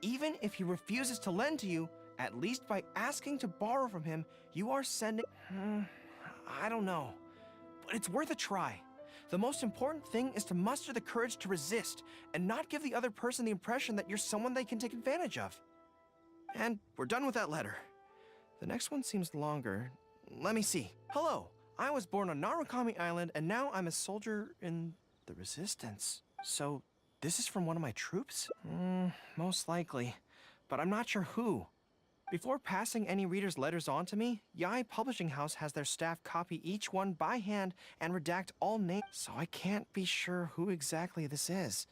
Even if he refuses to lend to you, at least by asking to borrow from him, you are sending... I don't know. But it's worth a try. The most important thing is to muster the courage to resist and not give the other person the impression that you're someone they can take advantage of. And we're done with that letter. The next one seems longer. Let me see. Hello, I was born on Narukami Island and now I'm a soldier in the Resistance. So this is from one of my troops? Most likely, but I'm not sure who. Before passing any reader's letters on to me, Yae Publishing House has their staff copy each one by hand and redact all names, so I can't be sure who exactly this is.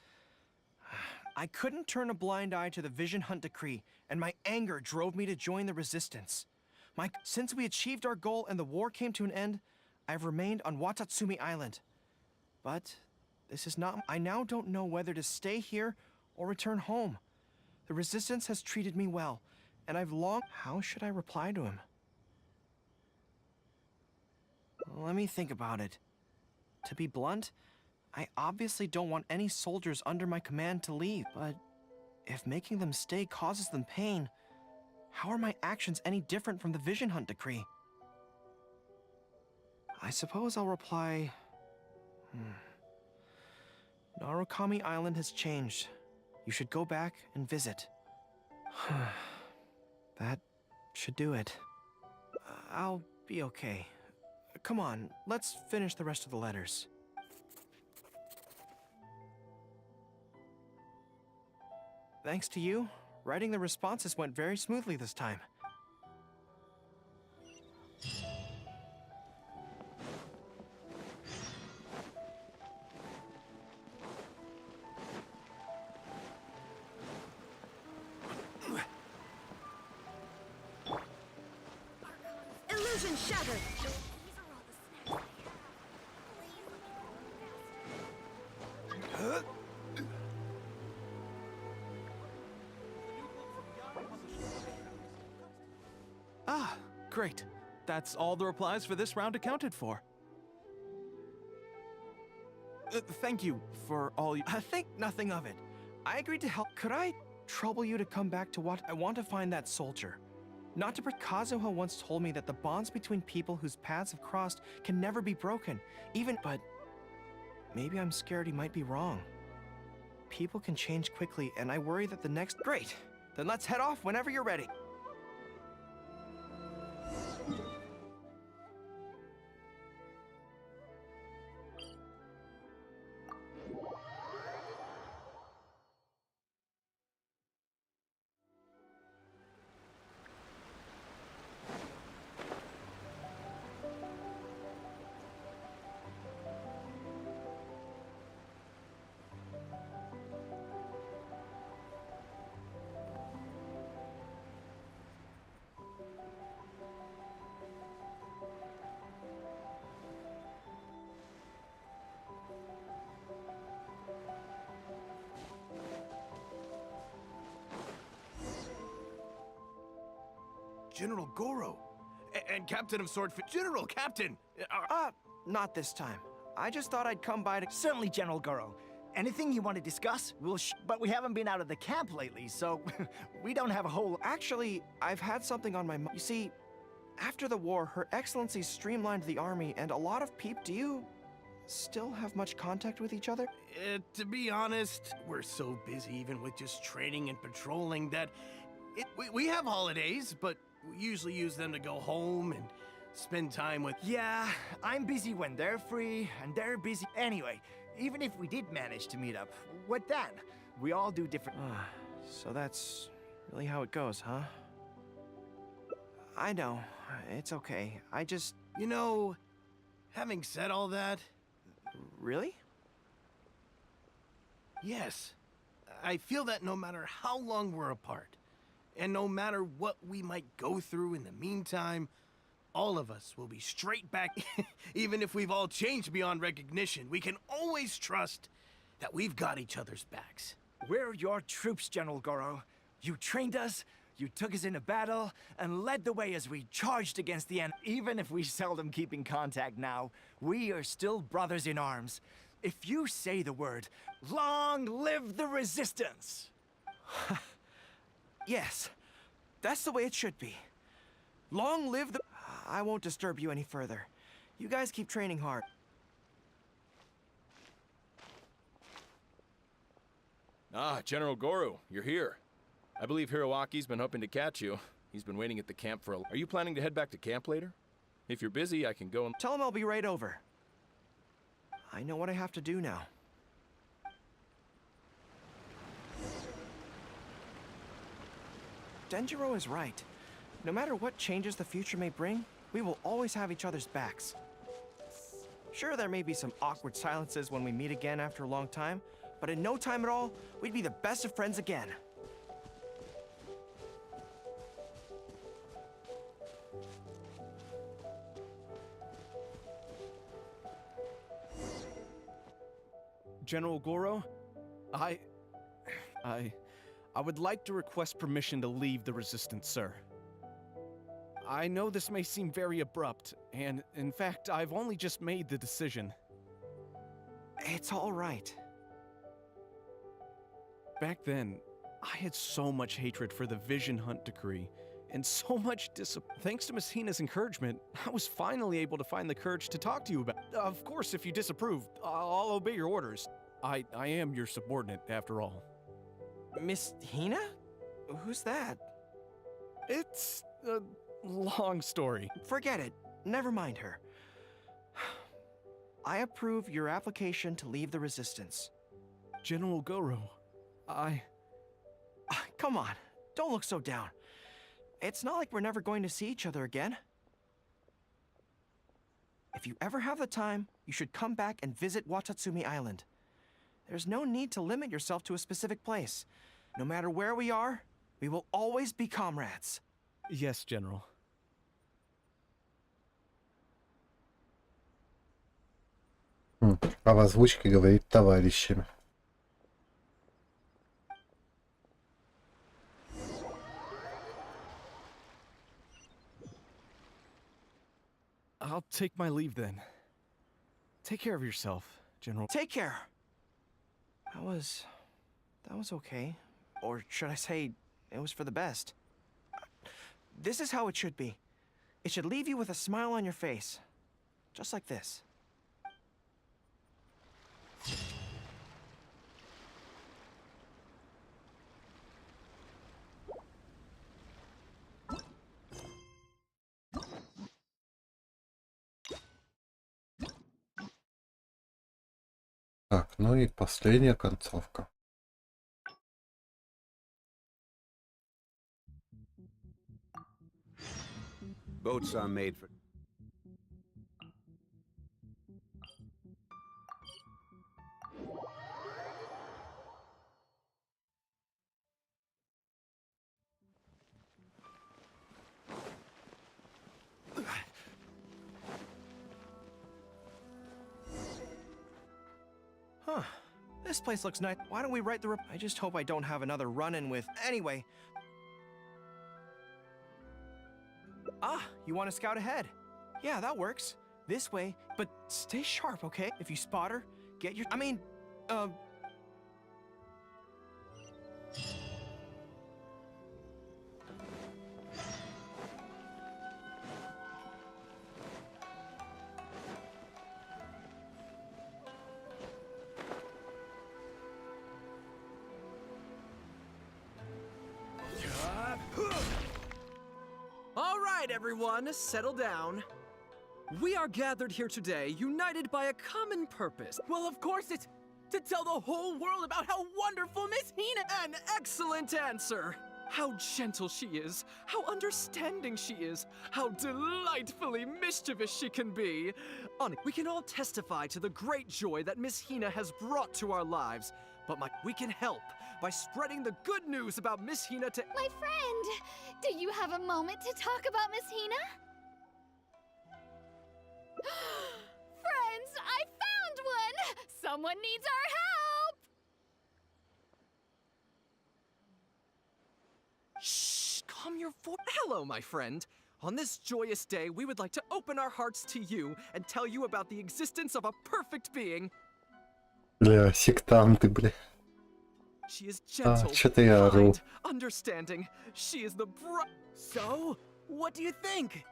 I couldn't turn a blind eye to the Vision Hunt Decree, and my anger drove me to join the Resistance. Since we achieved our goal and the war came to an end, I've remained on Watatsumi Island. But this is not... I now don't know whether to stay here or return home. The Resistance has treated me well, and I've long... How should I reply to him? Let me think about it. To be blunt, I obviously don't want any soldiers under my command to leave, but if making them stay causes them pain, how are my actions any different from the Vision Hunt decree? I suppose I'll reply... Narukami Island has changed. You should go back and visit. That should do it. I'll be okay. Come on, let's finish the rest of the letters. Thanks to you, writing the responses went very smoothly this time. Illusion shattered! Ah, great. That's all the replies for this round accounted for. Thank you for all you... Think nothing of it. I agreed to help. Could I trouble you to come back to what I want to find that soldier? Not to... Kazuha once told me that the bonds between people whose paths have crossed can never be broken, even... But maybe I'm scared he might be wrong. People can change quickly, and I worry that the next... Great! Then let's head off whenever you're ready. General Goro. And Captain of Swordfish. General Captain! Not this time. I just thought I'd come by to... Certainly, General Goro. Anything you want to discuss, but we haven't been out of the camp lately, so we don't have a whole... Actually, I've had something on my mind. You see, after the war, Her Excellency streamlined the army, and a lot of people... Do you still have much contact with each other? To be honest, we're so busy even with just training and patrolling that... We have holidays, but we usually use them to go home and spend time with... Yeah, I'm busy when they're free, and they're busy... Anyway, even if we did manage to meet up, what then? We all do different... So that's really how it goes, huh? I know. It's okay. I just... You know, having said all that... Really? Yes. I feel that no matter how long we're apart, and no matter what we might go through in the meantime, all of us will be straight back. Even if we've all changed beyond recognition, we can always trust that we've got each other's backs. We're your troops, General Goro. You trained us, you took us into battle, and led the way as we charged against the enemy. Even if we seldom keep in contact now, we are still brothers in arms. If you say the word, long live the resistance! Yes, that's the way it should be. Long live the... I won't disturb you any further. You guys keep training hard. Ah, General Goru, you're here. I believe Hiroaki's been hoping to catch you. He's been waiting at the camp for a... Are you planning to head back to camp later? If you're busy, I can go and... Tell him I'll be right over. I know what I have to do now. Denjiro is right. No matter what changes the future may bring, we will always have each other's backs. Sure, there may be some awkward silences when we meet again after a long time, but in no time at all, we'd be the best of friends again. General Goro, I would like to request permission to leave the Resistance, sir. I know this may seem very abrupt, and in fact, I've only just made the decision. It's all right. Back then, I had so much hatred for the Vision Hunt decree, and so much Thanks to Miss Hina's encouragement, I was finally able to find the courage to talk to you about. Of course, if you disapprove, I'll obey your orders. I am your subordinate, after all. Miss Hina? Who's that? It's a long story. Forget it. Never mind her. I approve your application to leave the Resistance. General Goro, Come on, don't look so down. It's not like we're never going to see each other again. If you ever have the time, you should come back and visit Watatsumi Island. There's no need to limit yourself to a specific place. No matter where we are, we will always be comrades. Yes, General. А в озвучке говорит товарищами. I'll take my leave then. Take care of yourself, General. Take care! That was okay. Or should I say, it was for the best. This is how it should be. It should leave you with a smile on your face. Just like this. Так, ну и последняя концовка. Boats are made for... Huh. This place looks nice. Why don't we write the I just hope I don't have another run-in with... Anyway. Ah, you want to scout ahead? Yeah, that works. This way, but stay sharp, okay? If you spot her, get your... All right, everyone, settle down. We are gathered here today, united by a common purpose. Well, of course, it's to tell the whole world about how wonderful Miss Hina... An excellent answer! How gentle she is, how understanding she is, how delightfully mischievous she can be. We can all testify to the great joy that Miss Hina has brought to our lives. But we can help by spreading the good news about Miss Hina to... My friend! Do you have a moment to talk about Miss Hina? Friends, I found one! Someone needs our help! Shh! Calm your voice. Hello, my friend. On this joyous day, we would like to open our hearts to you and tell you about the existence of a perfect being. Бля, сектанты, бля. She is gentle, что-то я ору. kind, understanding. She is the So, what do you think?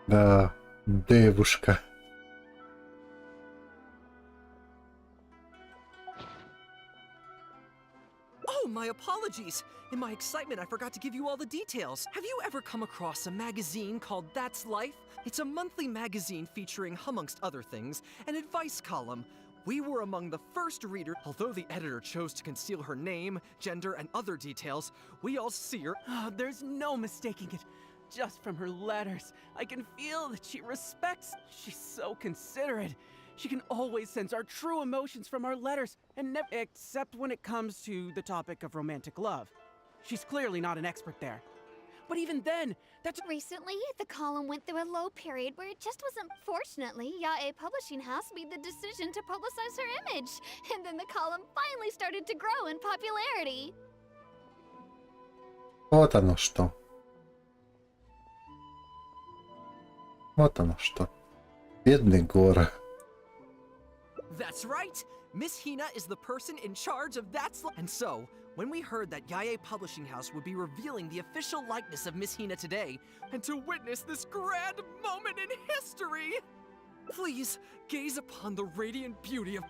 Да, девушка. Oh, my apologies! In my excitement, I forgot to give you all the details. Have you ever come across a magazine called That's Life? It's a monthly magazine featuring, amongst other things, an advice column. We were among the first readers. Although the editor chose to conceal her name, gender, and other details, we all see her. There's no mistaking it. Just from her letters, I can feel that she respects. She's so considerate. She can always sense our true emotions from our letters, and never except when it comes to the topic of romantic love. She's clearly not an expert there. But even then, that's... Recently, the column went through a low period where it just wasn't. Fortunately, Yae Publishing House made the decision to publicize her image, and then the column finally started to grow in popularity. Вот оно что. Вот оно что. Бедный Горо. That's right! Miss Hina is the person in charge of That's Life. And so, when we heard that Yae Publishing House would be revealing the official likeness of Miss Hina today, and to witness this grand moment in history, please gaze upon the radiant beauty of...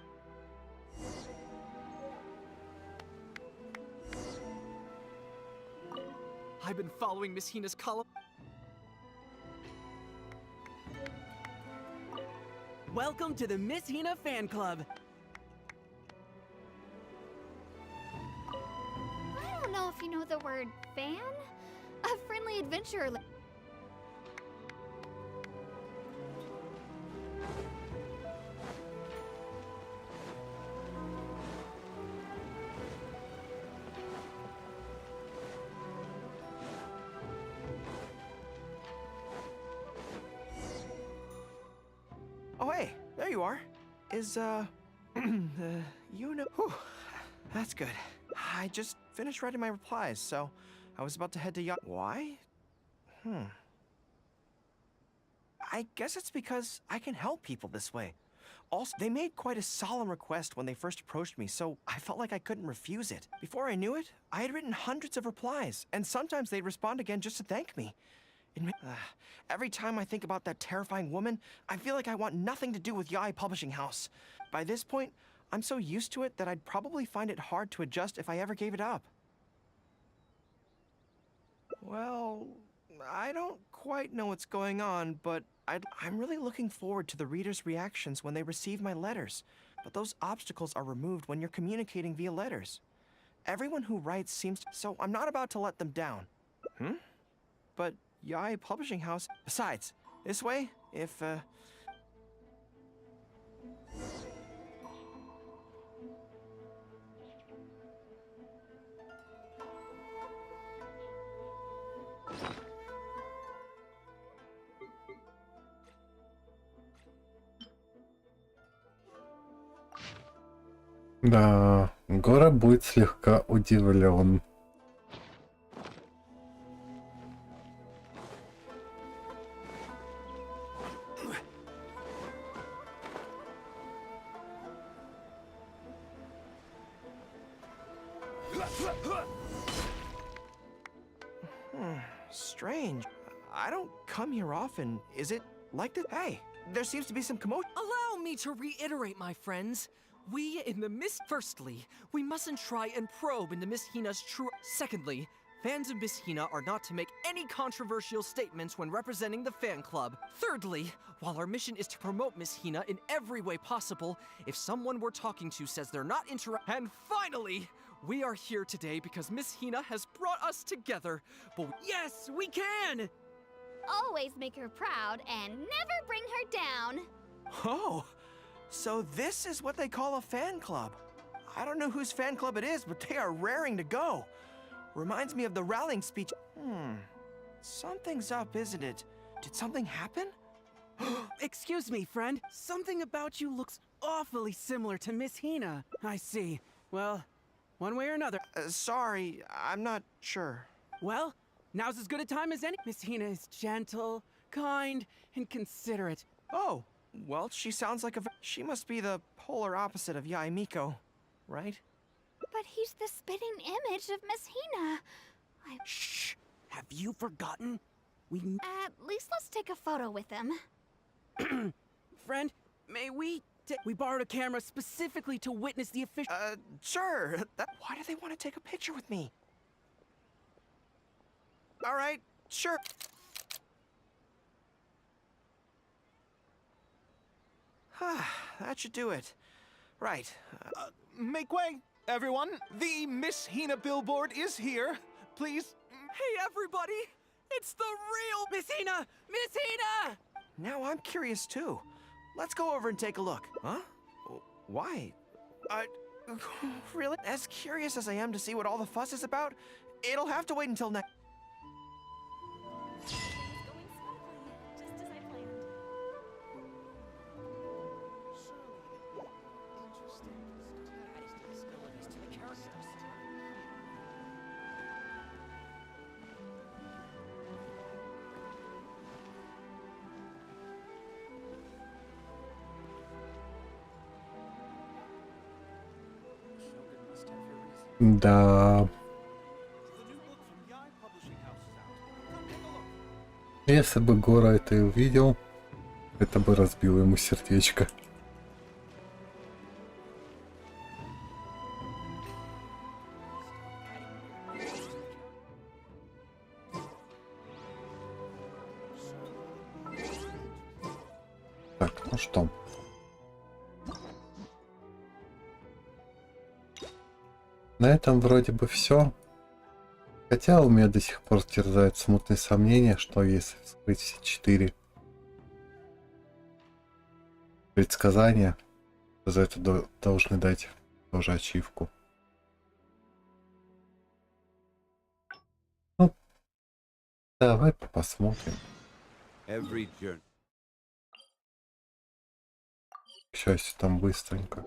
I've been following Miss Hina's column. Welcome to the Miss Hina fan club. I don't know if you know the word fan? A friendly adventurer. Oh, hey, there you are. Is, you know... Whew, that's good. I just finished writing my replies, so I was about to head to Why? I guess it's because I can help people this way. Also, they made quite a solemn request when they first approached me, so I felt like I couldn't refuse it. Before I knew it, I had written hundreds of replies, and sometimes they'd respond again just to thank me. Every time I think about that terrifying woman, I feel like I want nothing to do with Yae Publishing House. By this point, I'm so used to it that I'd probably find it hard to adjust if I ever gave it up. Well, I don't quite know what's going on, but I'm really looking forward to the readers' reactions when they receive my letters. But those obstacles are removed when you're communicating via letters. Everyone who writes seems to... So I'm not about to let them down. But Yae Publishing House... Besides, this way, if, Да, Горо будет слегка удивлен. Strange. I don't come here often. Is it like this? Hey, there seems to be some commotion. Allow me to reiterate, my friends. We in the Miss... Firstly, we mustn't try and probe into Miss Hina's true... Secondly, fans of Miss Hina are not to make any controversial statements when representing the fan club. Thirdly, while our mission is to promote Miss Hina in every way possible, if someone we're talking to says they're not interested... And finally, we are here today because Miss Hina has brought us together. But yes, we can! Always make her proud and never bring her down. Oh, so this is what they call a fan club. I don't know whose fan club it is, but they are raring to go. Reminds me of the rallying speech. Something's up, isn't it? Did something happen? Excuse me, friend. Something about you looks awfully similar to Miss Hina. I see. Well, one way or another. Sorry, I'm not sure. Well, now's as good a time as any. Miss Hina is gentle, kind, and considerate. Oh, well, she sounds like a... She must be the polar opposite of Yae Miko, right? But he's the spitting image of Miss Hina. Shh! Have you forgotten? At least let's take a photo with him. Friend, may we... We borrowed a camera specifically to witness the official... Sure. Why do they want to take a picture with me? All right, sure. That should do it. Right. Make way, everyone. The Miss Hina billboard is here. Please. Hey, everybody! It's the real Miss Hina! Miss Hina! Now I'm curious, too. Let's go over and take a look. Huh? Why? Really? As curious as I am to see what all the fuss is about, it'll have to wait until next... Да. Если бы Горо это и увидел, это бы разбило ему сердечко. Так, ну что? На этом вроде бы все. Хотя у меня до сих пор терзают смутные сомнения, что если вскрыть все 4 предсказания, то за это должны дать тоже ачивку. Ну, давай посмотрим. К счастью, там быстренько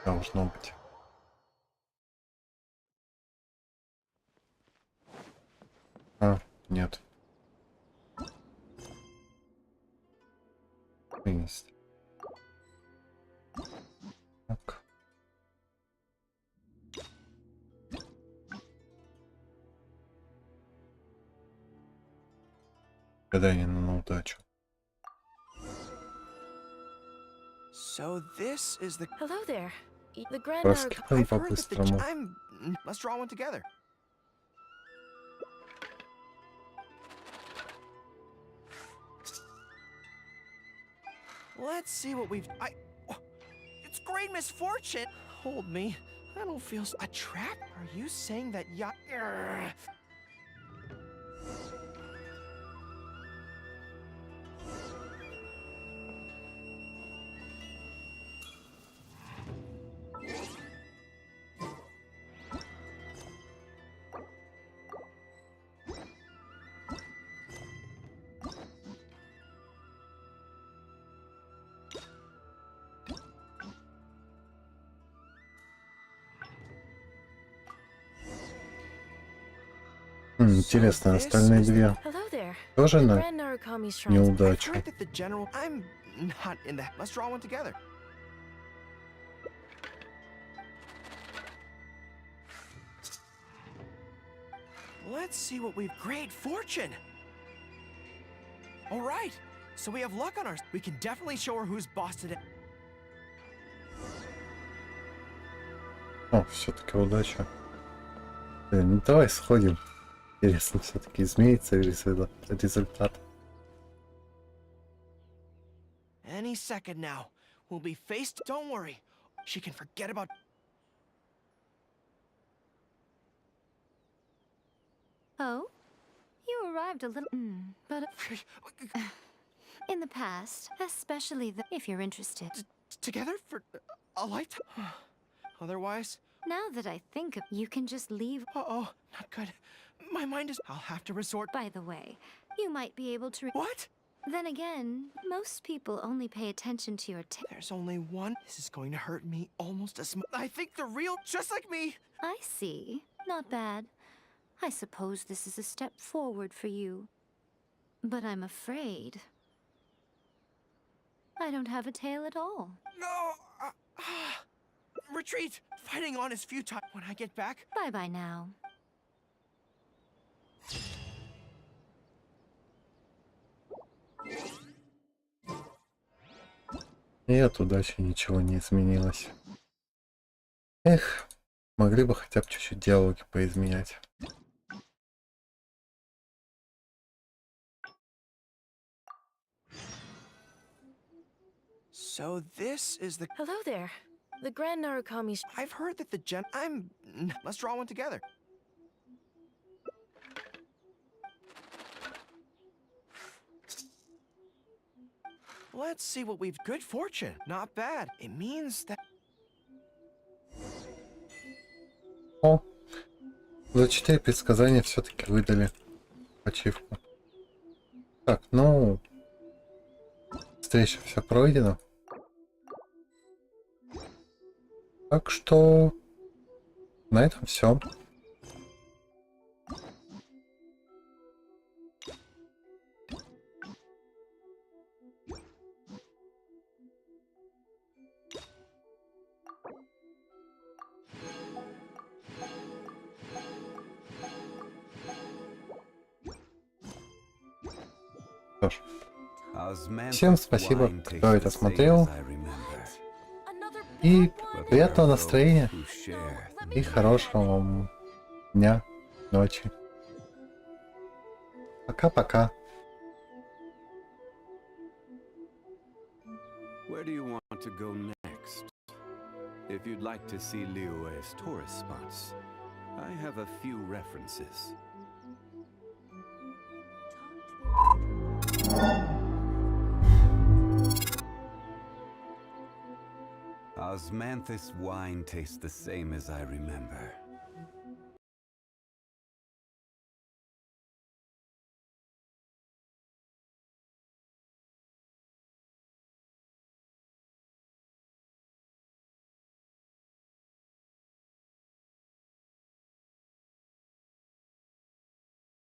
должно быть. А, нет. Есть. Так. Гадание на удачу. So this is the... Hello there. The Grand Раскидаем I've heard that the... по-быстрому. Let's draw one together. Let's see what we've... It's great misfortune! Hold me. I don't feel... A trap? Are you saying that Интересно, остальные две тоже на неудачу. I'm not in that. Let's draw one together. Let's see what we've... Great fortune! All right, so we have luck on our... We can definitely show her who's boss today. О, все-таки удача. Блин, ну давай сходим. Интересно, все-таки изменится результат. Any second now, we'll be faced... Don't worry, she can forget about... Oh? You arrived a little... but... in the past, especially if you're interested. Together for a lifetime? Otherwise... Now that I think of... You can just leave... Uh-oh, not good. My mind is... I'll have to resort... By the way, you might be able to... What? Then again, most people only pay attention to your... There's only one... This is going to hurt me almost as much... I think they're real, just like me! I see. Not bad. I suppose this is a step forward for you. But I'm afraid... I don't have a tail at all. No! Retreat! Fighting on is futile. When I get back... Bye-bye now. И от удачи ничего не изменилось. Эх, могли бы хотя бы чуть-чуть диалоги поизменять. So this is the... Hello there. The Grand Narukami's... I've heard that the I'm... Let's draw one together. Let's see what we've... Good fortune. Not bad. It means that... О, за 4 предсказания все-таки выдали ачивку. Так, ну... Встреча все пройдено. Так что... На этом все. Что ж, всем спасибо, кто это смотрел. И приятного настроения. И хорошего вам дня, ночи. Пока-пока. Where do you want to go next? If you'd like to see Liyue's tourist spots, I have a few references. Osmanthus wine tastes the same as I remember.